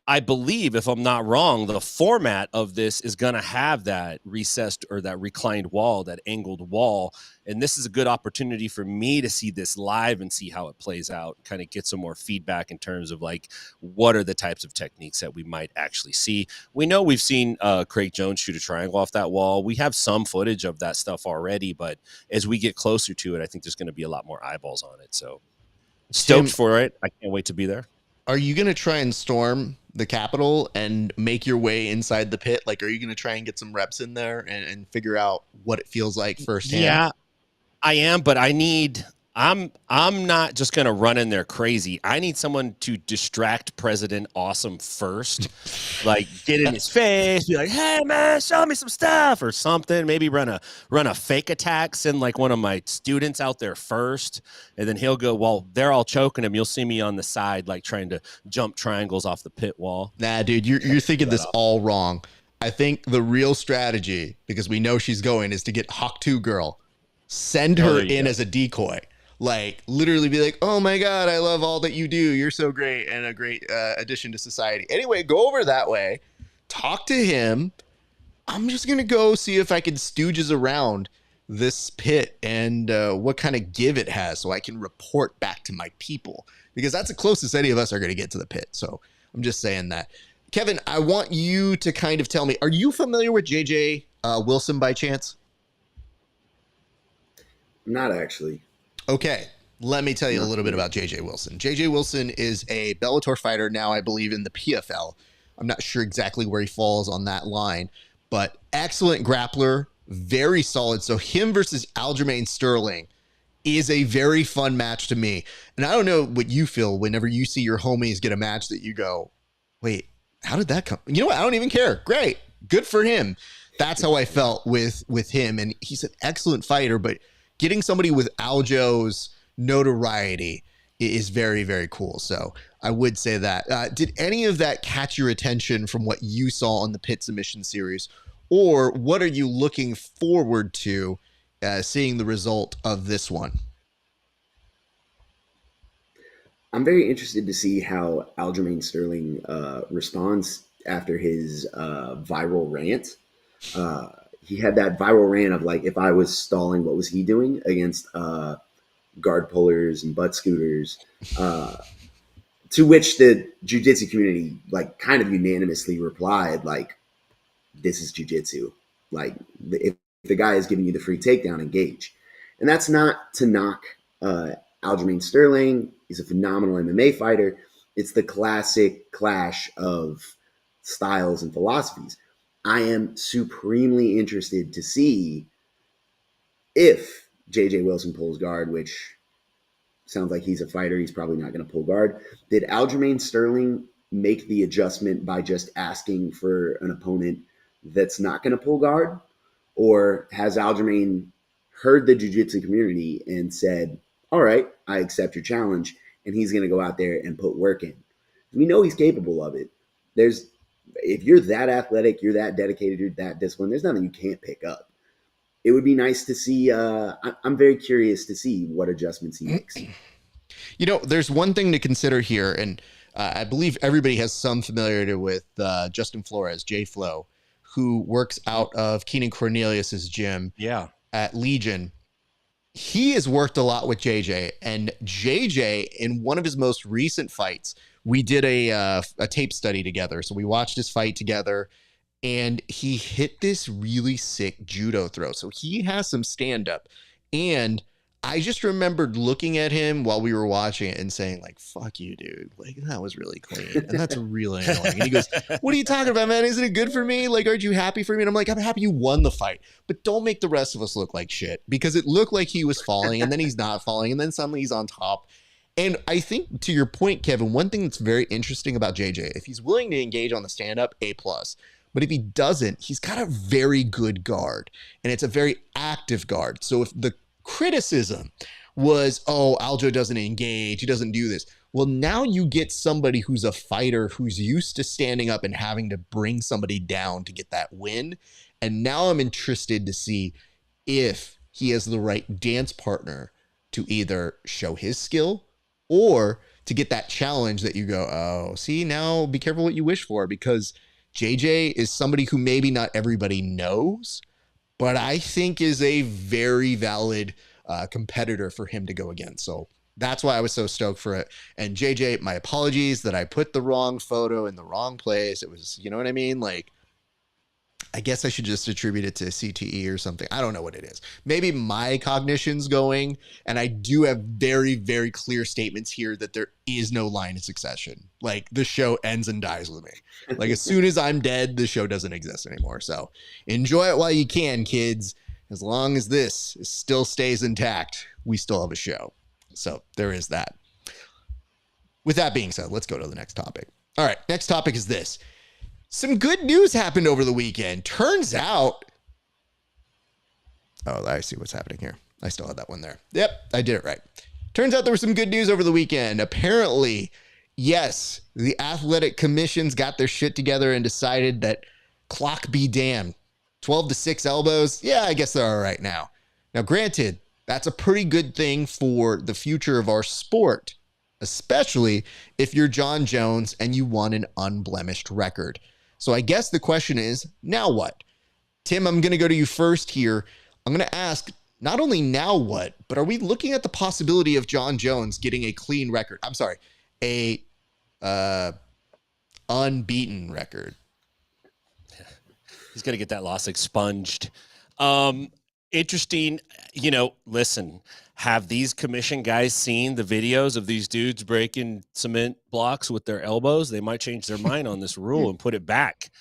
I believe, if I'm not wrong, the format of this is going to have that recessed or that reclined wall, that angled wall. And this is a good opportunity for me to see this live and see how it plays out, kind of get some more feedback in terms of like, what are the types of techniques that we might actually see. We know we've seen Craig Jones shoot a triangle off that wall. We have some footage of that stuff already, but as we get closer to it, I think there's going to be a lot more eyeballs on it. So stoked for it. I can't wait to be there. Are you going to try and storm the Capitol and make your way inside the pit? Like, are you going to try and get some reps in there and figure out what it feels like firsthand? Yeah, I am, but I'm not just going to run in there crazy. I need someone to distract President Awesome first, like get in his face, be like, "Hey man, show me some stuff," or something. Maybe run a fake attack, send like one of my students out there first, and then he'll go. While they're all choking him, you'll see me on the side, like trying to jump triangles off the pit wall. Nah, dude, you're thinking this all wrong. I think the real strategy, because we know she's going, is to get Hawk 2 girl, send her in as a decoy. Like literally be like, oh my God, I love all that you do. You're so great and a great addition to society. Anyway, go over that way, talk to him. I'm just going to go see if I can stooges around this pit and what kind of give it has so I can report back to my people, because that's the closest any of us are going to get to the pit. So I'm just saying that. Kevin, I want you to kind of tell me, are you familiar with JJ Wilson by chance? Not actually. Okay, let me tell you a little bit about JJ Wilson. JJ Wilson is a Bellator fighter now, I believe, in the PFL. I'm not sure exactly where he falls on that line, but excellent grappler, very solid. So him versus Aljamain Sterling is a very fun match to me. And I don't know what you feel whenever you see your homies get a match that you go, wait, how did that come? You know what? I don't even care. Great. Good for him. That's how I felt with him. And he's an excellent fighter, but getting somebody with Aljo's notoriety is very, very cool. So I would say that. Did any of that catch your attention from what you saw on the Pit Submission Series? Or what are you looking forward to seeing the result of this one? I'm very interested to see how Aljamain Sterling responds after his viral rant. He had that viral rant of like, if I was stalling, what was he doing against guard pullers and butt scooters? To which the jiu-jitsu community like kind of unanimously replied, like, this is jiu-jitsu. Like, if the guy is giving you the free takedown, engage. And that's not to knock Aljamain Sterling. He's a phenomenal MMA fighter. It's the classic clash of styles and philosophies. I am supremely interested to see if JJ Wilson pulls guard, which sounds like he's a fighter. He's probably not going to pull guard. Did Aljamain Sterling make the adjustment by just asking for an opponent that's not going to pull guard? Or has Aljamain heard the jiu-jitsu community and said, all right, I accept your challenge, and he's going to go out there and put work in? We know he's capable of it. If you're that athletic, you're that dedicated, you're that disciplined, there's nothing you can't pick up. It would be nice to see. I'm very curious to see what adjustments he makes. You know, there's one thing to consider here, and I believe everybody has some familiarity with Justin Flores, J Flow, who works out of Keenan Cornelius's gym at Legion. He has worked a lot with JJ, and JJ, in one of his most recent fights, we did a tape study together. So we watched his fight together, and he hit this really sick judo throw. So he has some stand up, and I just remembered looking at him while we were watching it and saying, like, fuck you, dude. Like, that was really clean. And that's really annoying. And he goes, what are you talking about, man? Isn't it good for me? Like, aren't you happy for me? And I'm like, I'm happy you won the fight, but don't make the rest of us look like shit, because it looked like he was falling and then he's not falling. And then suddenly he's on top. And I think, to your point, Kevin, one thing that's very interesting about JJ, if he's willing to engage on the stand-up, A+. But if he doesn't, he's got a very good guard, and it's a very active guard. So if the criticism was, oh, Aljo doesn't engage, he doesn't do this. Well, now you get somebody who's a fighter who's used to standing up and having to bring somebody down to get that win. And now I'm interested to see if he has the right dance partner to either show his skill or to get that challenge that you go, oh, see, now be careful what you wish for, because JJ is somebody who maybe not everybody knows, but I think is a very valid competitor for him to go against. So that's why I was so stoked for it. And JJ, my apologies that I put the wrong photo in the wrong place. It was, you know what I mean? Like, I guess I should just attribute it to CTE or something. I don't know what it is. Maybe my cognition's going, and I do have very, very clear statements here that there is no line of succession. Like, the show ends and dies with me. Like, as soon as I'm dead, the show doesn't exist anymore. So enjoy it while you can, kids. As long as this still stays intact, we still have a show. So there is that. With that being said, let's go to the next topic. All right, next topic is this. Some good news happened over the weekend. Turns out, oh, I see what's happening here. I still had that one there. Yep, I did it right. Turns out there was some good news over the weekend. Apparently, yes, the athletic commissions got their shit together and decided that clock be damned. 12 to 6 elbows. Yeah, I guess they're all right now. Now, granted, that's a pretty good thing for the future of our sport, especially if you're John Jones and you won an unblemished record. So I guess the question is, now what? Tim, I'm going to go to you first here. I'm going to ask, not only now what, but are we looking at the possibility of John Jones getting a clean record? I'm sorry, a unbeaten record. He's going to get that loss expunged. Interesting. Listen, have these commission guys seen the videos of these dudes breaking cement blocks with their elbows? They might change their mind on this rule and put it back.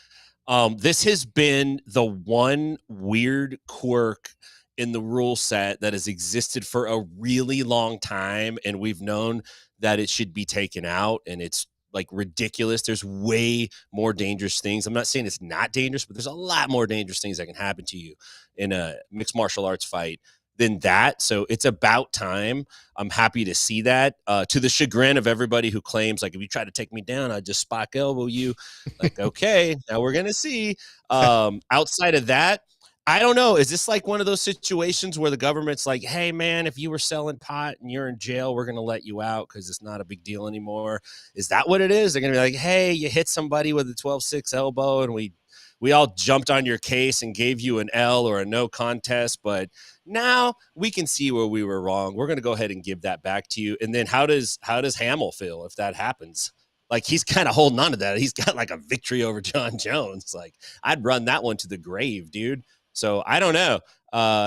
This has been the one weird quirk in the rule set that has existed for a really long time, and we've known that it should be taken out, and it's like ridiculous. There's way more dangerous things. I'm not saying it's not dangerous, but there's a lot more dangerous things that can happen to you in a mixed martial arts fight than that. So it's about time. I'm happy to see that, to the chagrin of everybody who claims, like, if you try to take me down, I just spike elbow you. Like, okay, now we're going to see. Outside of that, I don't know. Is this like one of those situations where the government's like, hey, man, if you were selling pot and you're in jail, we're going to let you out because it's not a big deal anymore? Is that what it is? They're going to be like, hey, you hit somebody with a 12-6 elbow and we all jumped on your case and gave you an L or a no contest, but now we can see where we were wrong. We're going to go ahead and give that back to you. And then how does Hamill feel if that happens? Like, he's kind of holding on to that. He's got like a victory over John Jones. Like, I'd run that one to the grave, dude. So I don't know.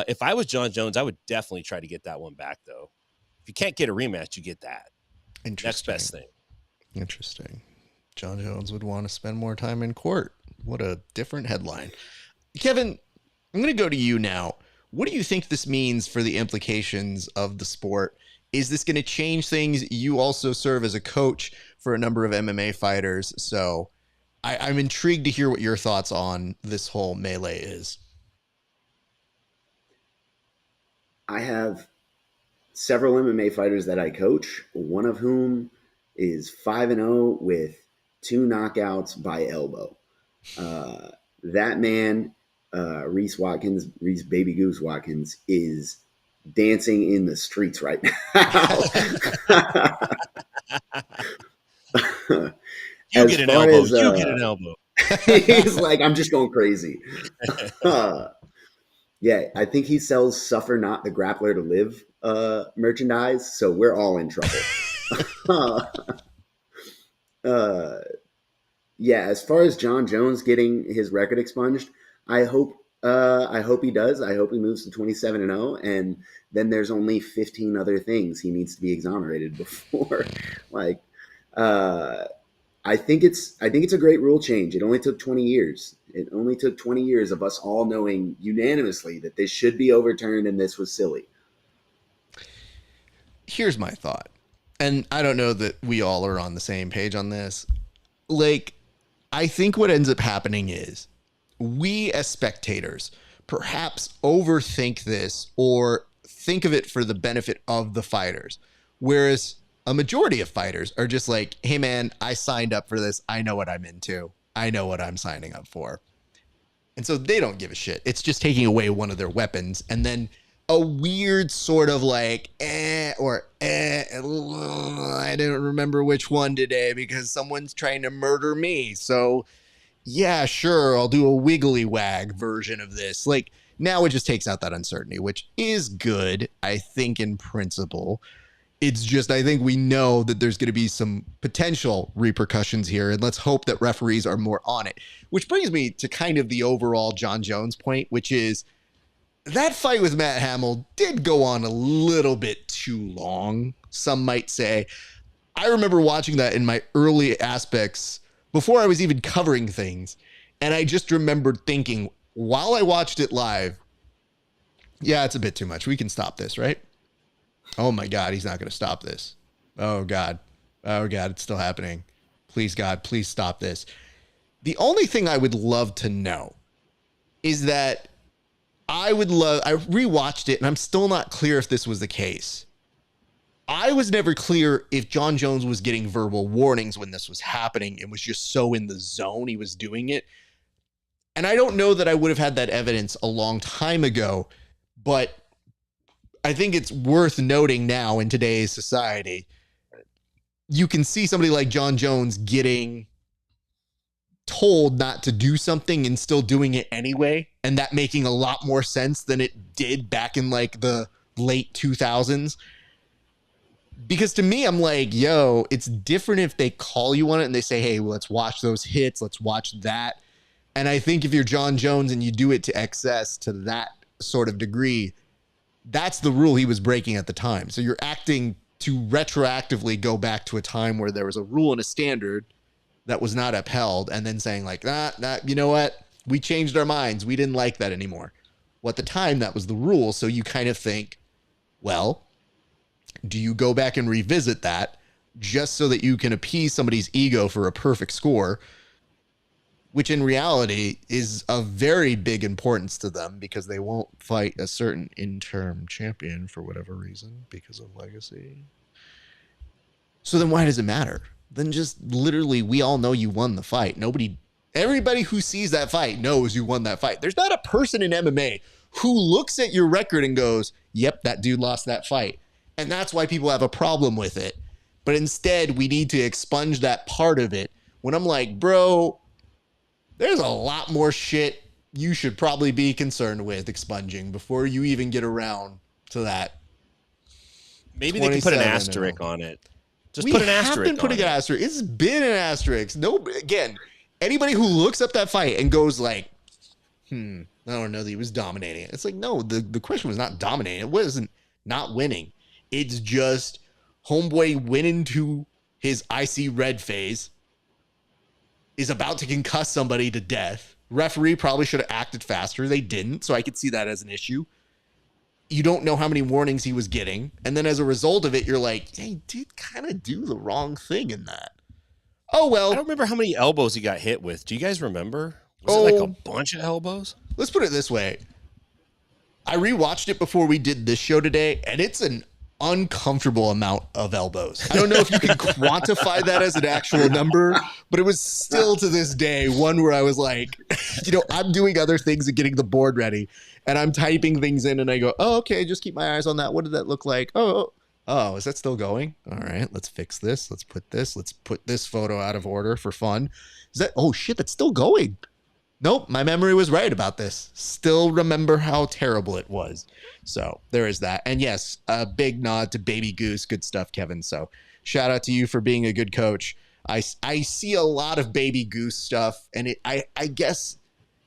If I was John Jones, I would definitely try to get that one back, though. If you can't get a rematch, you get that. Next best thing. Interesting. John Jones would want to spend more time in court. What a different headline. Kevin, I'm going to go to you now. What do you think this means for the implications of the sport? Is this going to change things? You also serve as a coach for a number of MMA fighters. So I'm intrigued to hear what your thoughts on this whole melee is. I have several MMA fighters that I coach, one of whom is 5-0 with 2 knockouts by elbow. That man, Reese Baby Goose Watkins, is dancing in the streets right now. You get an elbow. You get an elbow. He's like, I'm just going crazy. Yeah, I think he sells Suffer Not the Grappler to Live merchandise, so we're all in trouble. Yeah, as far as John Jones getting his record expunged, I hope he does. I hope he moves to 27-0, and then there's only 15 other things he needs to be exonerated before. Like, I think it's a great rule change. It only took 20 years. It only took 20 years of us all knowing unanimously that this should be overturned and this was silly. Here's my thought. And I don't know that we all are on the same page on this. Like, I think what ends up happening is we as spectators perhaps overthink this or think of it for the benefit of the fighters. Whereas a majority of fighters are just like, hey man, I signed up for this. I know what I'm into. I know what I'm signing up for. And so they don't give a shit. It's just taking away one of their weapons. And then a weird sort of like, I didn't remember which one today because someone's trying to murder me. So yeah, sure, I'll do a wiggly wag version of this. Like, now it just takes out that uncertainty, which is good, I think, in principle. It's just, I think we know that there's going to be some potential repercussions here, and let's hope that referees are more on it. Which brings me to kind of the overall John Jones point, which is that fight with Matt Hamill did go on a little bit too long, some might say. I remember watching that in my early aspects before I was even covering things, and I just remembered thinking, while I watched it live, yeah, it's a bit too much. We can stop this, right? Oh my God, he's not going to stop this. Oh God, it's still happening. Please God, please stop this. The only thing I would love to know is that I rewatched it and I'm still not clear if this was the case. I was never clear if John Jones was getting verbal warnings when this was happening and was just so in the zone he was doing it. And I don't know that I would have had that evidence a long time ago, but I think it's worth noting now in today's society. You can see somebody like John Jones getting told not to do something and still doing it anyway, and that making a lot more sense than it did back in like the late 2000s. Because to me, I'm like, yo, it's different if they call you on it and they say, hey, well, let's watch those hits. Let's watch that. And I think if you're John Jones and you do it to excess to that sort of degree, that's the rule he was breaking at the time. So you're acting to retroactively go back to a time where there was a rule and a standard that was not upheld and then saying like, you know what? We changed our minds. We didn't like that anymore. Well, at the time, that was the rule. So you kind of think, well, do you go back and revisit that just so that you can appease somebody's ego for a perfect score, which in reality is of very big importance to them because they won't fight a certain interim champion for whatever reason because of legacy. So then why does it matter? Then just literally, we all know you won the fight. Everybody who sees that fight knows you won that fight. There's not a person in MMA who looks at your record and goes, yep, that dude lost that fight. And that's why people have a problem with it. But instead, we need to expunge that part of it. When I'm like, bro, there's a lot more shit you should probably be concerned with expunging before you even get around to that. Maybe they can put an asterisk on it. Just put an asterisk on it. We have been putting an asterisk. It's been an asterisk. No, again, anybody who looks up that fight and goes like, I don't know that he was dominating it. It's like, no, the question was not dominating. It wasn't not winning. It's just homeboy went into his icy red phase, is about to concuss somebody to death. Referee probably should have acted faster. They didn't, so I could see that as an issue. You don't know how many warnings he was getting. And then as a result of it, you're like, hey, he did kind of do the wrong thing in that. Oh, well. I don't remember how many elbows he got hit with. Do you guys remember? Was it like a bunch of elbows? Let's put it this way. I rewatched it before we did this show today, and it's an uncomfortable amount of elbows. I don't know if you can quantify that as an actual number, but it was still to this day one where I was like, I'm doing other things and getting the board ready, and I'm typing things in, and I go, oh, okay, just keep my eyes on that. What did that look like? Oh, Oh, is that still going? All right, let's fix this. Let's put this photo out of order for fun. Is that, oh shit, that's still going. Nope, my memory was right about this. Still remember how terrible it was. So there is that. And yes, a big nod to Baby Goose. Good stuff, Kevin. So shout out to you for being a good coach. I see a lot of Baby Goose stuff, and I guess,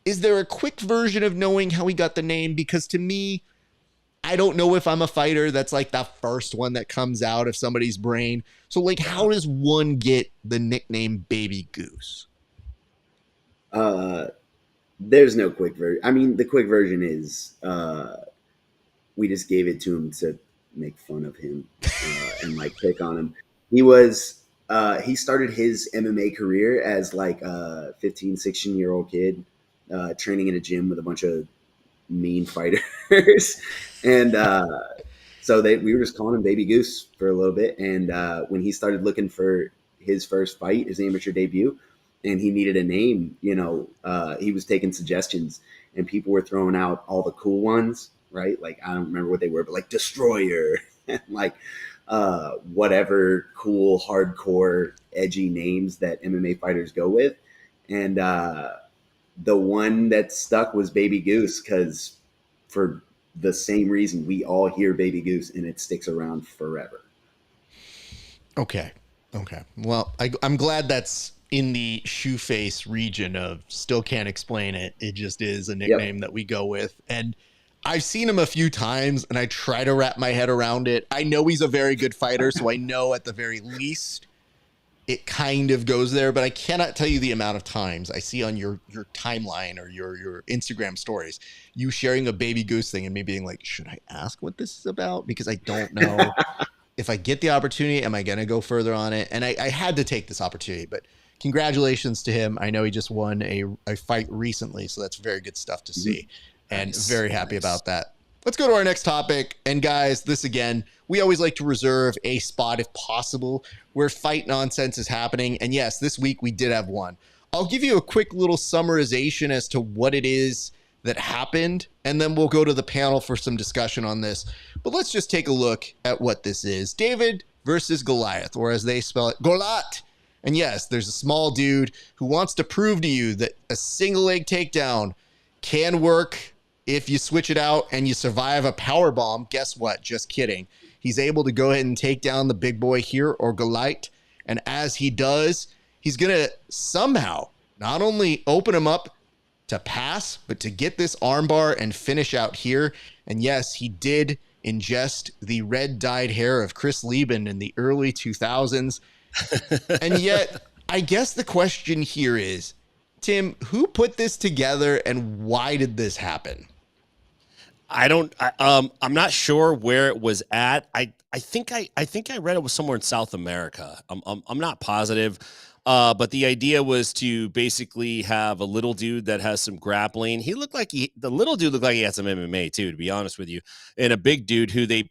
is there a quick version of knowing how he got the name? Because to me, I don't know if I'm a fighter. That's like the first one that comes out of somebody's brain. So like, how does one get the nickname Baby Goose? There's no quick version. I mean, the quick version is we just gave it to him to make fun of him and like pick on him. He started his MMA career as like a 15, 16-year-old kid training in a gym with a bunch of mean fighters. And so we were just calling him Baby Goose for a little bit. And when he started looking for his first fight, his amateur debut, and he needed a name, he was taking suggestions, and people were throwing out all the cool ones, right? Like, I don't remember what they were, but like Destroyer, and like whatever cool, hardcore, edgy names that MMA fighters go with. And the one that stuck was Baby Goose, because for the same reason, we all hear Baby Goose and it sticks around forever. Okay. Well, I'm glad that's in the shoe face region of still can't explain it. It just is a nickname that we go with. And I've seen him a few times and I try to wrap my head around it. I know he's a very good fighter, so I know at the very least it kind of goes there, but I cannot tell you the amount of times I see on your timeline or your Instagram stories, you sharing a Baby Goose thing and me being like, should I ask what this is about? Because I don't know if I get the opportunity, am I going to go further on it? And I had to take this opportunity, but congratulations to him. I know he just won a fight recently, so that's very good stuff to see. And very happy about that. Let's go to our next topic. And guys, this again, we always like to reserve a spot if possible where fight nonsense is happening. And yes, this week we did have one. I'll give you a quick little summarization as to what it is that happened, and then we'll go to the panel for some discussion on this. But let's just take a look at what this is. David versus Goliath, or as they spell it, Golat. And yes, there's a small dude who wants to prove to you that a single leg takedown can work if you switch it out and you survive a power bomb. Guess what? Just kidding. He's able to go ahead and take down the big boy here, or Goliath. And as he does, he's going to somehow not only open him up to pass, but to get this armbar and finish out here. And yes, he did ingest the red dyed hair of Chris Lieben in the early 2000s. And yet, I guess the question here is, Tim, who put this together and why did this happen? I'm not sure where it was at. I think I read it was somewhere in South America. I'm not positive. But the idea was to basically have a little dude that has some grappling. The little dude looked like he had some MMA too, to be honest with you, and a big dude who they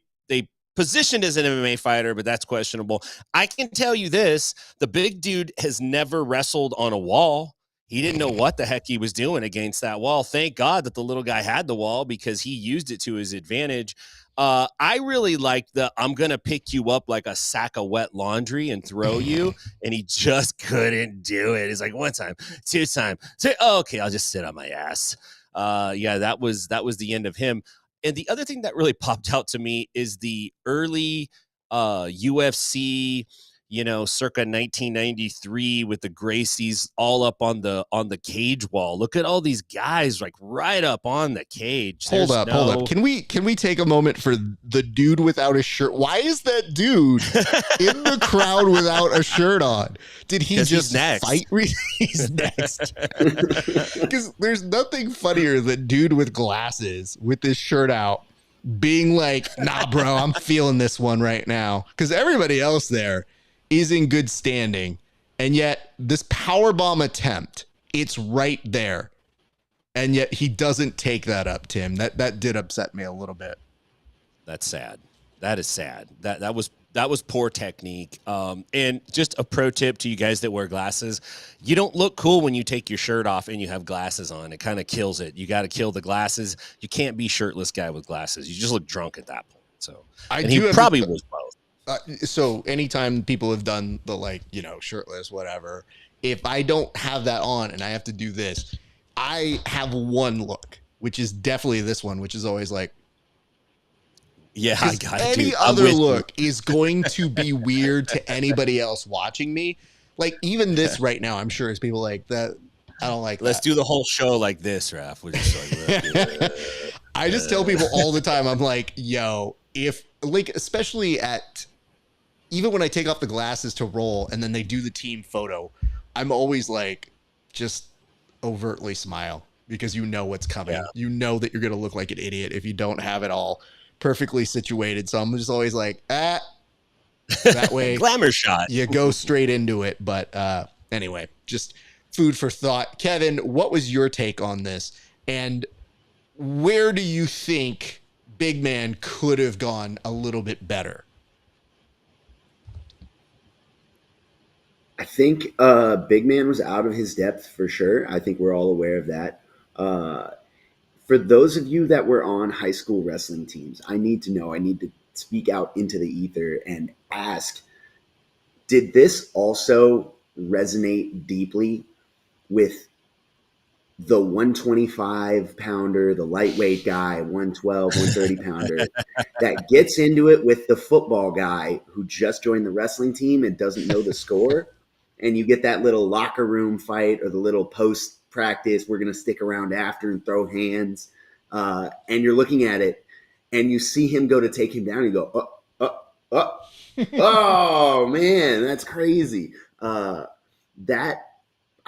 positioned as an MMA fighter, but that's questionable. I can tell you this: the big dude has never wrestled on a wall. He didn't know what the heck he was doing against that wall. Thank God that the little guy had the wall, because he used it to his advantage. I really like I'm going to pick you up like a sack of wet laundry and throw you. And he just couldn't do it. He's like, one time, two time. Oh, okay, I'll just sit on my ass. Yeah, that was the end of him. And the other thing that really popped out to me is the early UFC, circa 1993 with the Gracies all up on the cage wall. Look at all these guys like right up on the cage. Hold up. Can we take a moment for the dude without a shirt? Why is that dude in the crowd without a shirt on? Did he just fight? He's next. Because there's nothing funnier than dude with glasses with his shirt out being like, nah, bro, I'm feeling this one right now. Because everybody else there is in good standing, and yet this power bomb attempt, it's right there, and yet he doesn't take that up. Tim, that did upset me a little bit. That's sad. That is sad. That was poor technique. And just a pro tip to you guys that wear glasses: you don't look cool when you take your shirt off and you have glasses on. It kind of kills it. You got to kill the glasses. You can't be shirtless guy with glasses. You just look drunk at that point. So he probably was both. So anytime people have done the like, shirtless, whatever, if I don't have that on and I have to do this, I have one look, which is definitely this one, which is always like, yeah, I got it. Any dude. other look is going to be weird to anybody else watching me. Like even this right now, I'm sure is people like that. I don't like Let's that. do the whole show like this, Raph. We're just like, I just tell people all the time, I'm like, yo, if like, especially even when I take off the glasses to roll and then they do the team photo, I'm always like, just overtly smile because you know what's coming. Yeah. You know that you're going to look like an idiot if you don't have it all perfectly situated. So I'm just always like, that way glamour shot. You go straight into it. But anyway, just food for thought. Kevin, what was your take on this? And where do you think Big Man could have gone a little bit better? I think Big Man was out of his depth for sure. I think we're all aware of that. For those of you that were on high school wrestling teams, I need to speak out into the ether and ask, did this also resonate deeply with the 125 pounder, the lightweight guy, 112, 130 pounder that gets into it with the football guy who just joined the wrestling team and doesn't know the score? And you get that little locker room fight or the little post practice, we're going to stick around after and throw hands. And you're looking at it and you see him go to take him down and you go, oh man, that's crazy. I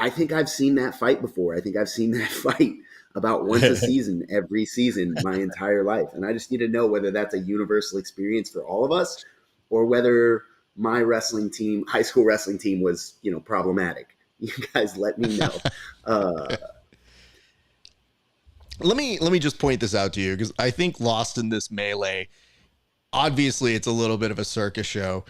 think I've seen that fight before. I think I've seen that fight about once a season, every season, my entire life. And I just need to know whether that's a universal experience for all of us or whether my wrestling team, high school wrestling team, was, problematic. You guys let me know. Let me just point this out to you because I think lost in this melee, obviously it's a little bit of a circus show.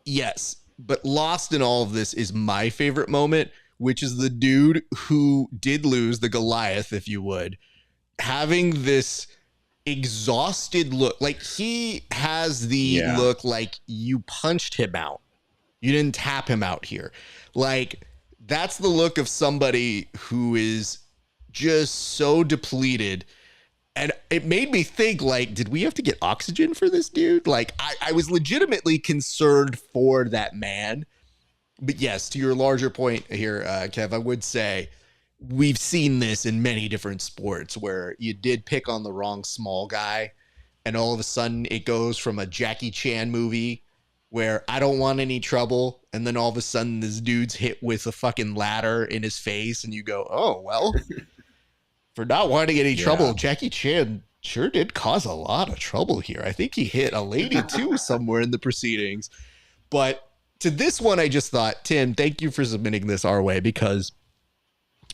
Yes, but lost in all of this is my favorite moment, which is the dude who did lose, the Goliath, if you would, having this exhausted look. Like he has the look like you punched him out. You didn't tap him out here. Like that's the look of somebody who is just so depleted. And it made me think, like, did we have to get oxygen for this dude? Like I was legitimately concerned for that man. But yes, to your larger point here, Kev, I would say we've seen this in many different sports where you did pick on the wrong small guy and all of a sudden it goes from a Jackie Chan movie where I don't want any trouble. And then all of a sudden this dude's hit with a fucking ladder in his face and you go, oh, well, for not wanting any trouble, Jackie Chan sure did cause a lot of trouble here. I think he hit a lady too somewhere in the proceedings. But to this one, I just thought, Tim, thank you for submitting this our way because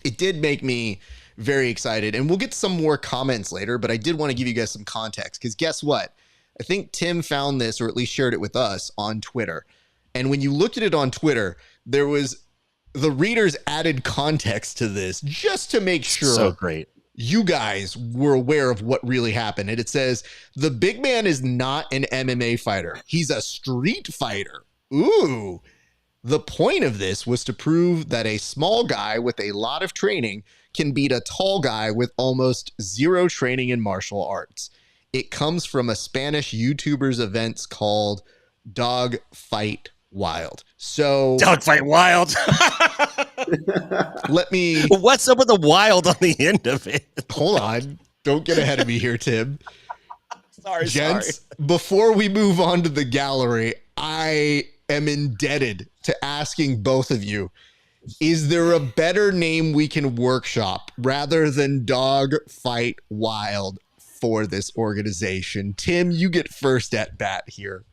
it did make me very excited. And we'll get some more comments later, but I did want to give you guys some context because guess what? I think Tim found this or at least shared it with us on Twitter. And when you looked at it on Twitter, there was the readers added context to this just to make sure so great you guys were aware of what really happened. And it says, the Big Man is not an MMA fighter. He's a street fighter. Ooh. The point of this was to prove that a small guy with a lot of training can beat a tall guy with almost zero training in martial arts. It comes from a Spanish YouTuber's events called Dog Fight Wild. So Dog Fight Wild. What's up with the wild on the end of it? Hold on. Don't get ahead of me here, Tim. Sorry. Before we move on to the gallery, I am indebted to asking both of you, is there a better name we can workshop rather than Dog Fight Wild for this organization? Tim, you get first at bat here.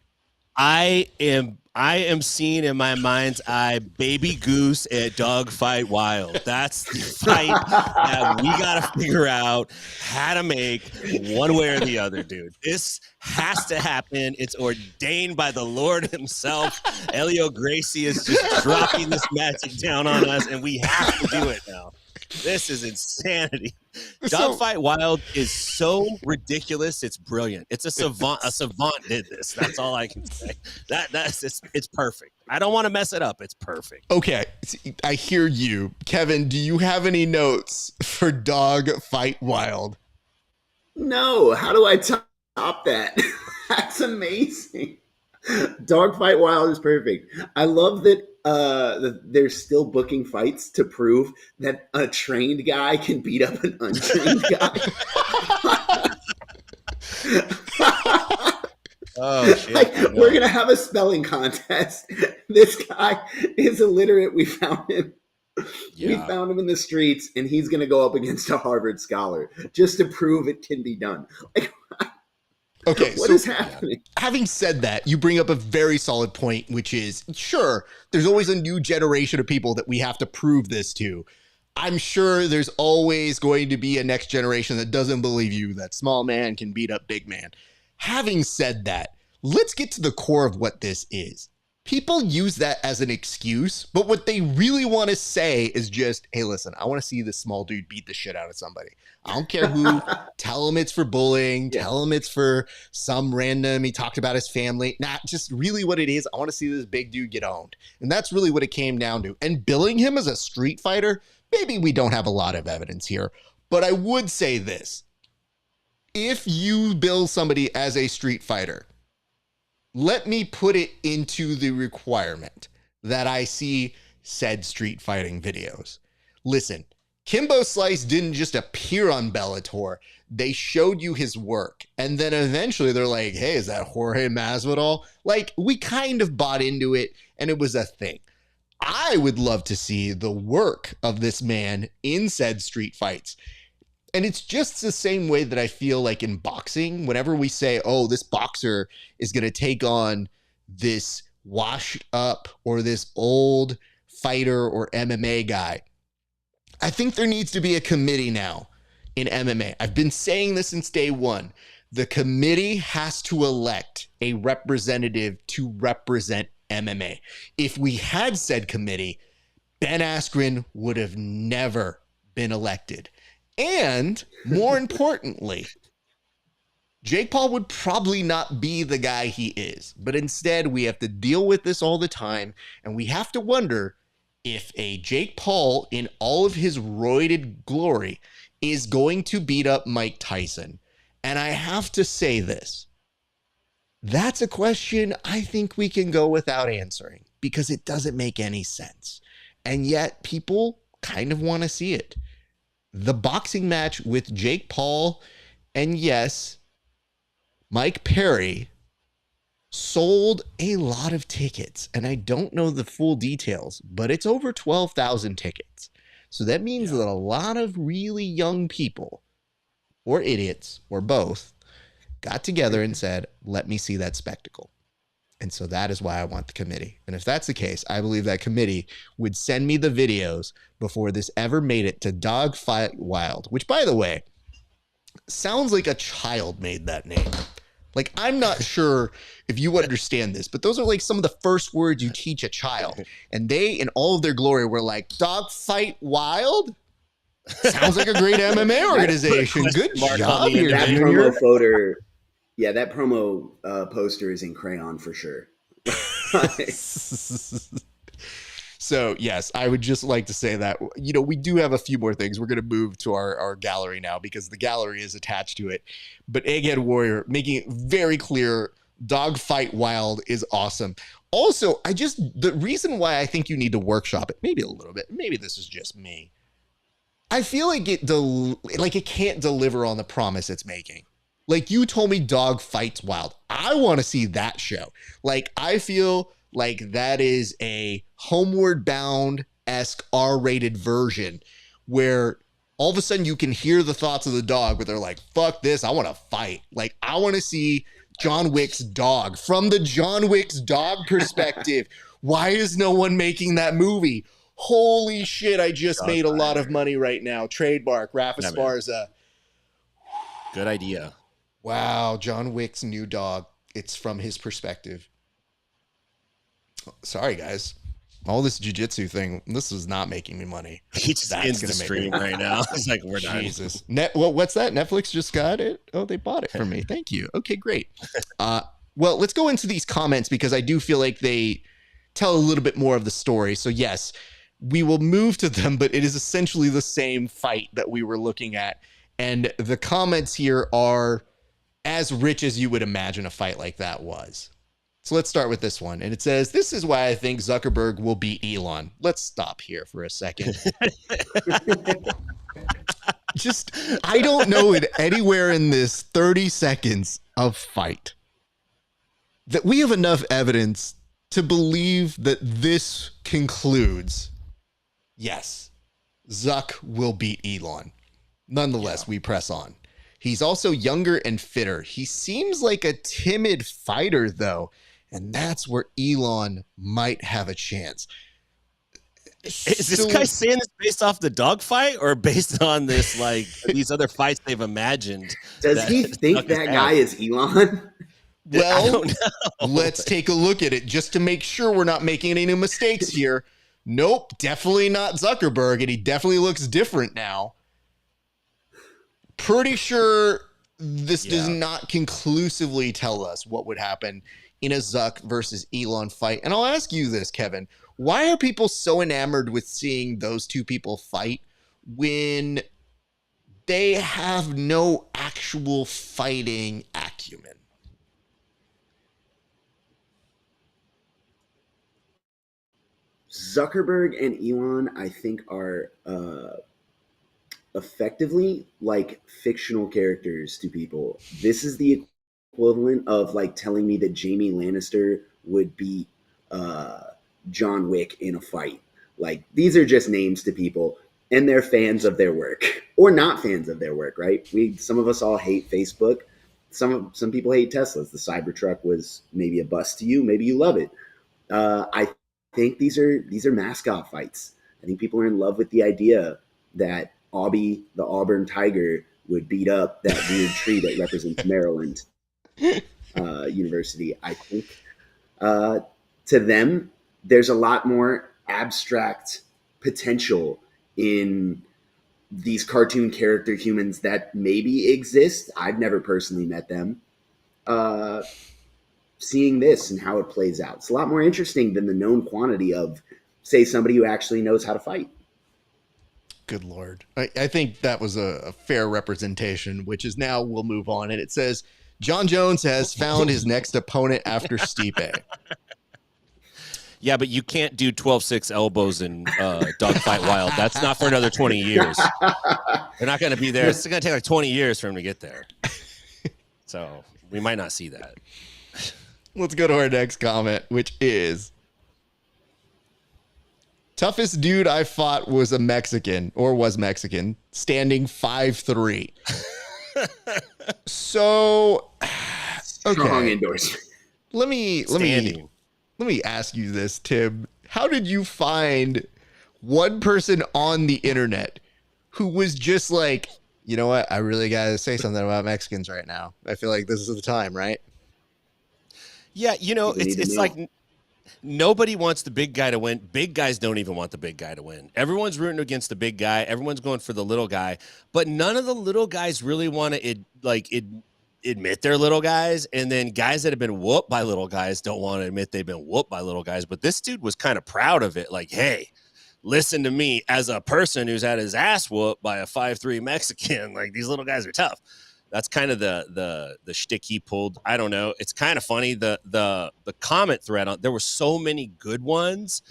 I am seeing in my mind's eye Baby Goose at Dog Fight Wild. That's the fight that we got to figure out how to make one way or the other, dude. This has to happen. It's ordained by the Lord himself. Elio Gracie is just dropping this magic down on us, and we have to do it now. This is insanity. So- Dogfight Wild is so ridiculous. It's brilliant. It's a savant. A savant did this. That's all I can say. It's perfect. I don't want to mess it up. It's perfect. Okay, I hear you. Kevin, do you have any notes for Dogfight Wild? No, how do I top that? That's amazing. Dogfight Wild is perfect. I love that they're still booking fights to prove that a trained guy can beat up an untrained guy. Oh shit! Like, we're gonna have a spelling contest. This guy is illiterate. We found him. Yeah. We found him in the streets, and he's gonna go up against a Harvard scholar just to prove it can be done. Like, Okay, what is happening? Having said that, you bring up a very solid point, which is, sure, there's always a new generation of people that we have to prove this to. I'm sure there's always going to be a next generation that doesn't believe you that small man can beat up big man. Having said that, let's get to the core of what this is. People use that as an excuse, but what they really want to say is just, hey, listen, I want to see this small dude beat the shit out of somebody. I don't care who. Tell him it's for bullying. Yeah. Tell him it's for some random, he talked about his family. Nah, just really what it is. I want to see this big dude get owned. And that's really what it came down to. And billing him as a street fighter, maybe we don't have a lot of evidence here, but I would say this. If you bill somebody as a street fighter, let me put it into the requirement that I see said street fighting videos. Listen, Kimbo Slice didn't just appear on Bellator. They showed you his work. And then eventually they're like, hey, is that Jorge Masvidal? Like, we kind of bought into it and it was a thing. I would love to see the work of this man in said street fights. And it's just the same way that I feel like in boxing, whenever we say, oh, this boxer is going to take on this washed up or this old fighter or MMA guy, I think there needs to be a committee now in MMA. I've been saying this since day one. The committee has to elect a representative to represent MMA. If we had said committee, Ben Askren would have never been elected. And more importantly, Jake Paul would probably not be the guy he is. But instead, we have to deal with this all the time. And we have to wonder if a Jake Paul in all of his roided glory is going to beat up Mike Tyson. And I have to say this. That's a question I think we can go without answering because it doesn't make any sense. And yet people kind of want to see it. The boxing match with Jake Paul and, yes, Mike Perry sold a lot of tickets. And I don't know the full details, but it's over 12,000 tickets. So that means that a lot of really young people or idiots or both got together and said, let me see that spectacle. And so that is why I want the committee. And if that's the case, I believe that committee would send me the videos before this ever made it to Dogfight Wild, which, by the way, sounds like a child made that name. Like, I'm not sure if you understand this, but those are like some of the first words you teach a child. And they, in all of their glory, were like, Dogfight Wild? Sounds like a great MMA organization. Good job here, that Junior. promo photo. Yeah, that promo poster is in crayon for sure. So, yes, I would just like to say that, you know, we do have a few more things. We're going to move to our gallery now because the gallery is attached to it. But Egghead Warrior making it very clear, Dogfight Wild is awesome. Also, the reason why I think you need to workshop it, maybe a little bit, maybe this is just me. I feel like it can't deliver on the promise it's making. Like, you told me Dog Fights Wild. I want to see that show. Like, I feel like that is a Homeward Bound-esque R-rated version where all of a sudden you can hear the thoughts of the dog, but they're like, fuck this, I want to fight. Like, I want to see John Wick's dog from the John Wick's dog perspective. Why is no one making that movie? Holy shit, I just made a lot of money right now. Trademark, RAF ESPARZA. Good idea. Wow, John Wick's new dog. It's from his perspective. Sorry, guys. All this jiu-jitsu thing, this is not making me money. He just ends the stream right now. It's like, we're done. Jesus. What's that? Netflix just got it? Oh, they bought it for me. Thank you. Okay, great. Well, let's go into these comments because I do feel like they tell a little bit more of the story. So yes, we will move to them, but it is essentially the same fight that we were looking at. And the comments here are as rich as you would imagine a fight like that was. So let's start with this one. And it says, this is why I think Zuckerberg will beat Elon. Let's stop here for a second. I don't know it anywhere in this 30 seconds of fight that we have enough evidence to believe that this concludes, yes, Zuck will beat Elon. Nonetheless, we press on. He's also younger and fitter. He seems like a timid fighter, though, and that's where Elon might have a chance. Is this guy saying this based off the dogfight or based on this, like, these other fights they've imagined? Does he think that guy is Elon? Well, let's take a look at it just to make sure we're not making any mistakes here. Nope, definitely not Zuckerberg, and he definitely looks different now. Pretty sure this does not conclusively tell us what would happen in a Zuck versus Elon fight. And I'll ask you this, Kevin. Why are people so enamored with seeing those two people fight when they have no actual fighting acumen? Zuckerberg and Elon, I think, are effectively like fictional characters to people. This is the equivalent of like telling me that Jamie Lannister would beat John Wick in a fight. Like, these are just names to people, and they're fans of their work or not fans of their work, right? Some of us all hate Facebook. Some people hate Teslas. The Cybertruck was maybe a bust to you. Maybe you love it. I think these are mascot fights. I think people are in love with the idea that Aubie, the Auburn Tiger, would beat up that weird tree that represents Maryland University. I think to them, there's a lot more abstract potential in these cartoon character humans that maybe exist. I've never personally met them. Seeing this and how it plays out, it's a lot more interesting than the known quantity of, say, somebody who actually knows how to fight. Good Lord. I think that was a fair representation, which is now we'll move on. And it says, John Jones has found his next opponent after Stipe. Yeah, but you can't do 12-6 elbows and dogfight wild. That's not for another 20 years. They're not going to be there. It's going to take like 20 years for him to get there. So we might not see that. Let's go to our next comment, which is, toughest dude I fought was Mexican, standing 5'3". So, okay. Strong endorsement. Let me ask you this, Tim. How did you find one person on the internet who was just like, you know what? I really got to say something about Mexicans right now. I feel like this is the time, right? Yeah, you know, it's like nobody wants the big guy to win. Big guys don't even want the big guy to win. Everyone's rooting against the big guy. Everyone's going for the little guy. But none of the little guys really want to admit they're little guys. And then guys that have been whooped by little guys don't want to admit they've been whooped by little guys. But this dude was kind of proud of it. Like, hey, listen to me as a person who's had his ass whooped by a 5'3" Mexican. Like, these little guys are tough. That's kind of the shtick he pulled. I don't know. It's kind of funny. The comment thread there were so many good ones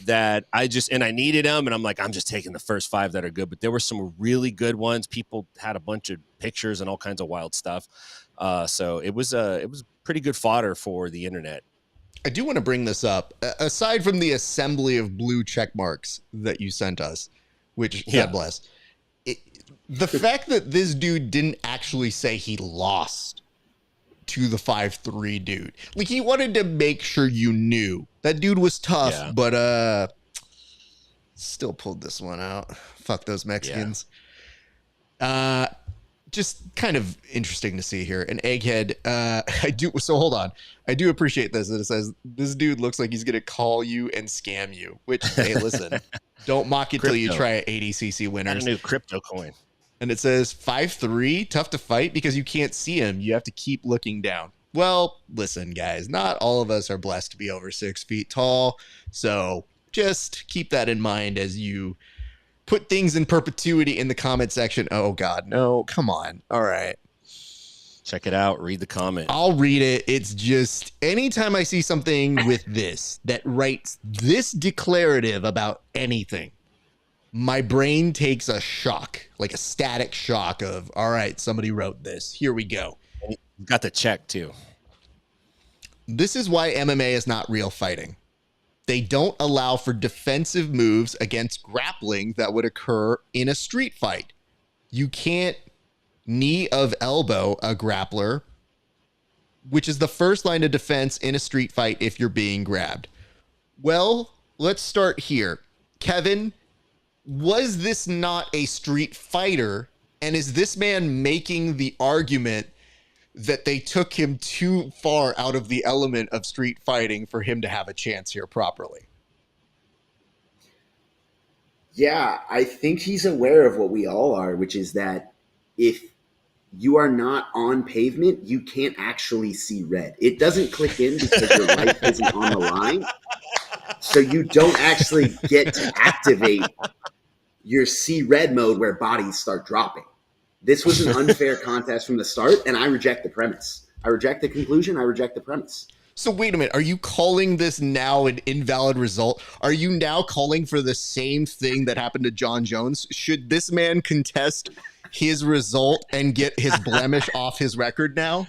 that I needed them, and I'm like, I'm just taking the first 5 that are good. But there were some really good ones. People had a bunch of pictures and all kinds of wild stuff. So it was pretty good fodder for the internet. I do want to bring this up. Aside from the assembly of blue check marks that you sent us, which God bless. The fact that this dude didn't actually say he lost to the 5'3" dude. Like, he wanted to make sure you knew. That dude was tough, but still pulled this one out. Fuck those Mexicans. just kind of interesting to see here. An egghead. So hold on. I do appreciate this. That it says this dude looks like he's gonna call you and scam you. Which, hey, listen, don't mock it till you try it. ADCC winners. Got a new crypto coin. And it says 5'3", tough to fight because you can't see him. You have to keep looking down. Well, listen, guys, not all of us are blessed to be over 6 feet tall. So just keep that in mind as you put things in perpetuity in the comment section. Oh, God, no. Come on. All right. Check it out. Read the comment. I'll read it. It's just anytime I see something with this that writes this declarative about anything, my brain takes a shock, like a static shock of, all right, somebody wrote this. Here we go. Got the check, too. This is why MMA is not real fighting. They don't allow for defensive moves against grappling that would occur in a street fight. You can't knee of elbow a grappler, which is the first line of defense in a street fight if you're being grabbed. Well, let's start here. Kevin, was this not a street fighter? And is this man making the argument that they took him too far out of the element of street fighting for him to have a chance here properly? Yeah, I think he's aware of what we all are, which is that if you are not on pavement, you can't actually see red. It doesn't click in because your life isn't on the line. So you don't actually get to activate your see red mode where bodies start dropping. This was an unfair contest from the start, and I reject the premise. I reject the conclusion. I reject the premise. So wait a minute. Are you calling this now an invalid result? Are you now calling for the same thing that happened to John Jones? Should this man contest his result and get his blemish off his record now?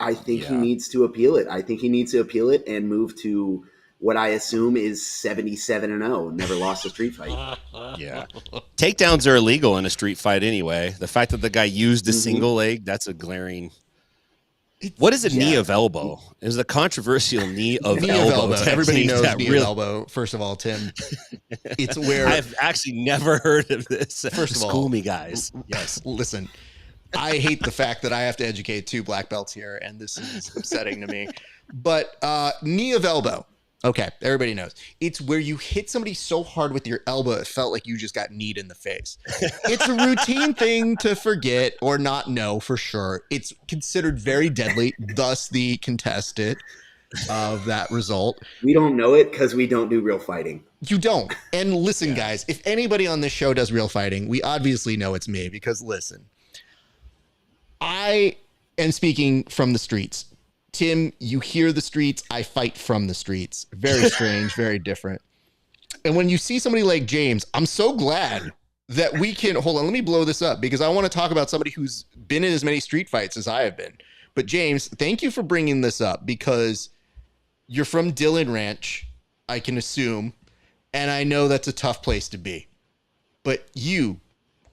I think he needs to appeal it. I think he needs to appeal it and move to what I assume is 77-0. Never lost a street fight. Yeah. Takedowns are illegal in a street fight anyway. The fact that the guy used a single leg, that's a glaring. What is a knee of elbow? It was a controversial knee of elbow. Everybody knows knee of elbow. First of all, Tim, it's where I've actually never heard of this. First of all, school me, guys. Yes. Listen, I hate the fact that I have to educate 2 black belts here, and this is upsetting to me. But knee of elbow. Okay, everybody knows. It's where you hit somebody so hard with your elbow, it felt like you just got kneed in the face. It's a routine thing to forget or not know for sure. It's considered very deadly, thus the contestant of that result. We don't know it because we don't do real fighting. You don't. And listen, guys, if anybody on this show does real fighting, we obviously know it's me because listen, I am speaking from the streets. Tim, you hear the streets. I fight from the streets. Very strange, very different. And when you see somebody like James, I'm so glad that we can, hold on, let me blow this up because I want to talk about somebody who's been in as many street fights as I have been. But James, thank you for bringing this up because you're from Dillon Ranch, I can assume, and I know that's a tough place to be. But you,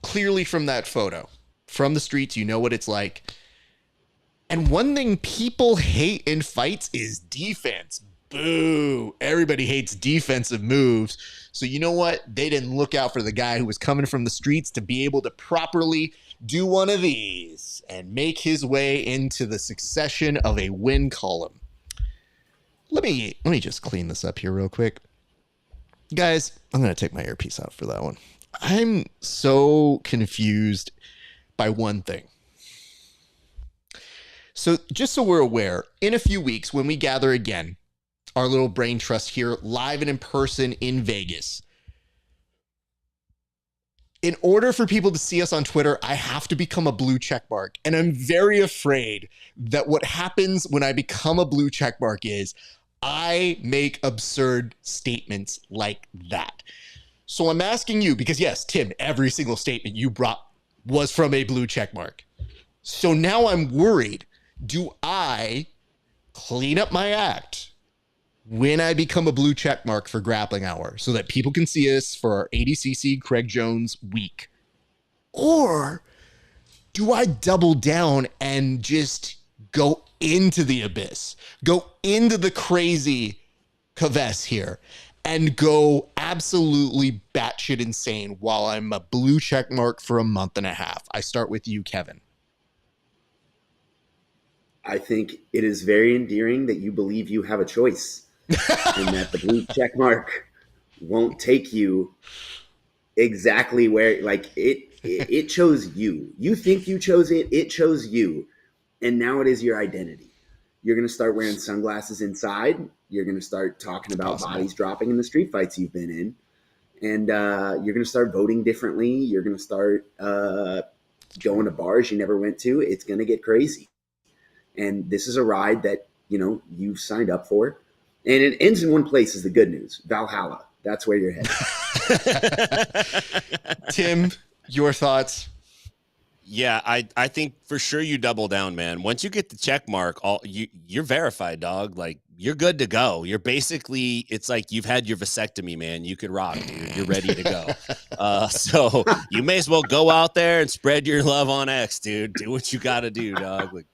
clearly from that photo, from the streets, you know what it's like. And one thing people hate in fights is defense. Boo. Everybody hates defensive moves. So you know what? They didn't look out for the guy who was coming from the streets to be able to properly do one of these and make his way into the succession of a win column. Let me just clean this up here real quick. Guys, I'm going to take my earpiece out for that one. I'm so confused by one thing. So just so we're aware, in a few weeks when we gather again, our little brain trust here live and in person in Vegas, in order for people to see us on Twitter, I have to become a blue check mark. And I'm very afraid that what happens when I become a blue check mark is I make absurd statements like that. So I'm asking you, because yes, Tim, every single statement you brought was from a blue check mark. So now I'm worried. Do I clean up my act when I become a blue check mark for Grappling Hour so that people can see us for our ADCC Craig Jones week? Or do I double down and just go into the abyss, go into the crazy Kevin here and go absolutely batshit insane while I'm a blue check mark for a month and a half? I start with you, Kevin. I think it is very endearing that you believe you have a choice and that the blue check mark won't take you exactly where, like, it chose you. You think you chose it, it chose you. And now it is your identity. You're going to start wearing sunglasses inside. You're going to start talking about bodies dropping in the street fights you've been in. And you're going to start voting differently. You're going to start going to bars you never went to. It's going to get crazy. And this is a ride that, you know, you've signed up for. And it ends in one place is the good news. Valhalla. That's where you're headed. Tim, your thoughts? Yeah, I think for sure you double down, man. Once you get the check mark, you're verified, dog. Like, you're good to go. You're basically, it's like you've had your vasectomy, man. You could rock, dude. You're ready to go. So you may as well go out there and spread your love on X, dude. Do what you got to do, dog. Like,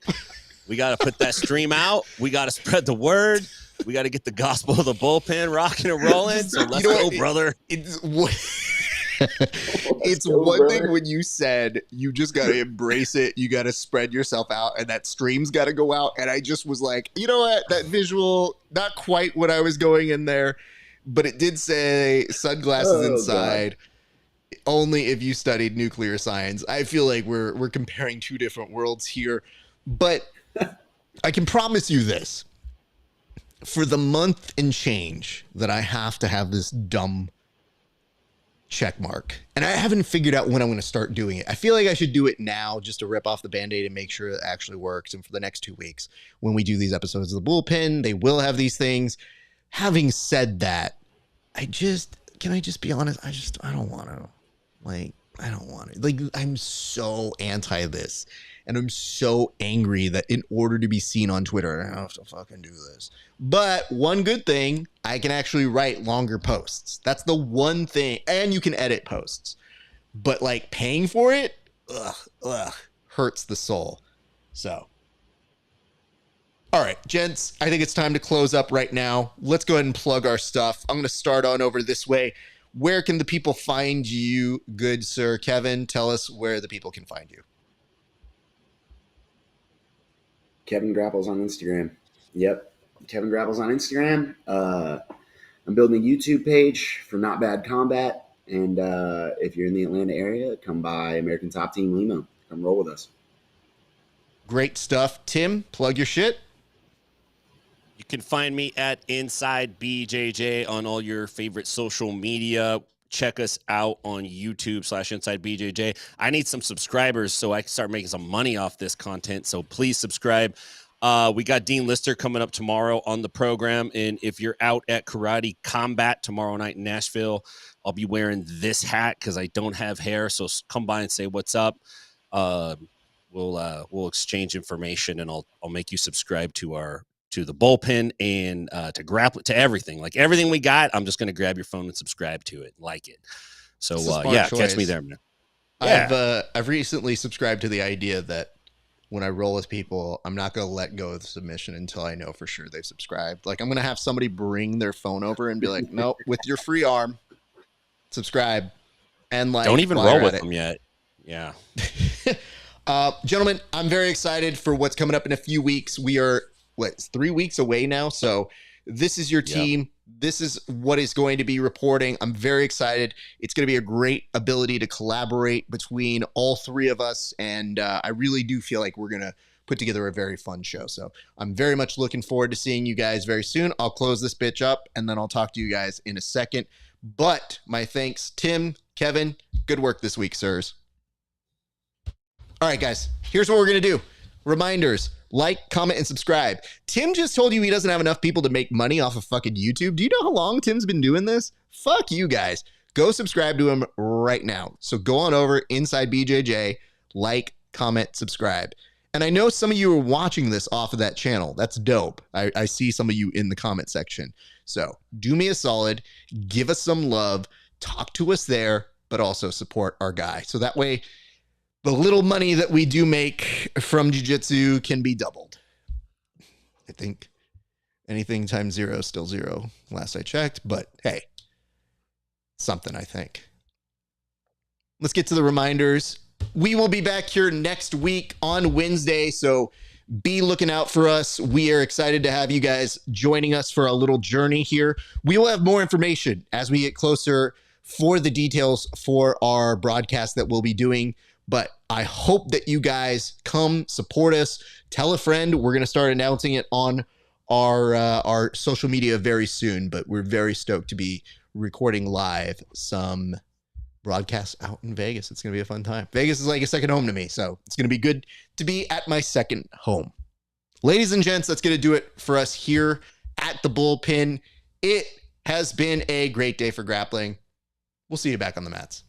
we got to put that stream out. We got to spread the word. We got to get the gospel of the bullpen rocking and rolling. So let's go, brother. It's one thing when you said you just got to embrace it. You got to spread yourself out, and that stream's got to go out. And I just was like, you know what? That visual, not quite what I was going in there, but it did say sunglasses inside. God. Only if you studied nuclear science. I feel like we're comparing two different worlds here, but I can promise you this. For the month and change that I have to have this dumb check mark, and I haven't figured out when I'm going to start doing it. I feel like I should do it now just to rip off the Band-Aid and make sure it actually works. And for the next 2 weeks, when we do these episodes of the Bullpen, they will have these things. Having said that, can I just be honest? I don't want to. Like, I don't want it. Like, I'm so anti this. And I'm so angry that in order to be seen on Twitter, I have to fucking do this. But one good thing, I can actually write longer posts. That's the one thing. And you can edit posts. But like paying for it, hurts the soul. So, all right, gents, I think it's time to close up right now. Let's go ahead and plug our stuff. I'm going to start on over this way. Where can the people find you, good sir? Kevin, tell us where the people can find you. Kevin Grapples on Instagram. Yep. Kevin Grapples on Instagram. I'm building a YouTube page for Not Bad Combat. And if you're in the Atlanta area, come by American Top Team Limo. Come roll with us. Great stuff. Tim, plug your shit. You can find me at Inside BJJ on all your favorite social media. Check us out on YouTube/Inside BJJ. I need some subscribers so I can start making some money off this content. So please subscribe. We got Dean Lister coming up tomorrow on the program. And if you're out at Karate Combat tomorrow night in Nashville, I'll be wearing this hat because I don't have hair. So come by and say what's up. We'll exchange information, and I'll make you subscribe to the Bullpen and to Grappling, to everything. Like everything we got, I'm just going to grab your phone and subscribe to it, like it. So yeah, choice. Catch me there, man. Yeah. I've recently subscribed to the idea that when I roll with people, I'm not going to let go of the submission until I know for sure they've subscribed. Like I'm going to have somebody bring their phone over and be like, nope, with your free arm, subscribe. And like, don't even roll with them yet. Yeah. Gentlemen, I'm very excited for what's coming up in a few weeks. We are 3 weeks away now. So this is your team. Yep. This is what is going to be reporting. I'm very excited. It's going to be a great ability to collaborate between all three of us. And I really do feel like we're going to put together a very fun show. So I'm very much looking forward to seeing you guys very soon. I'll close this bitch up and then I'll talk to you guys in a second. But my thanks, Tim, Kevin, good work this week, sirs. All right, guys, here's what we're going to do. Reminders, like, comment, and subscribe. Tim just told you he doesn't have enough people to make money off of fucking YouTube. Do you know how long Tim's been doing this? Fuck you guys. Go subscribe to him right now. So go on over Inside BJJ, like, comment, subscribe. And I know some of you are watching this off of that channel. That's dope. I see some of you in the comment section. So do me a solid, give us some love, talk to us there, but also support our guy. So that way, the little money that we do make from jiu-jitsu can be doubled. I think Anything times 0 is still 0, last I checked. But hey, something, I think. Let's get to the reminders. We will be back here next week on Wednesday, so be looking out for us. We are excited to have you guys joining us for a little journey here. We will have more information as we get closer for the details for our broadcast that we'll be doing. But I hope that you guys come support us. Tell a friend. We're going to start announcing it on our social media very soon, but we're very stoked to be recording live some broadcasts out in Vegas. It's going to be a fun time. Vegas is like a second home to me, so it's going to be good to be at my second home. Ladies and gents, that's going to do it for us here at the Bullpen. It has been a great day for grappling. We'll see you back on the mats.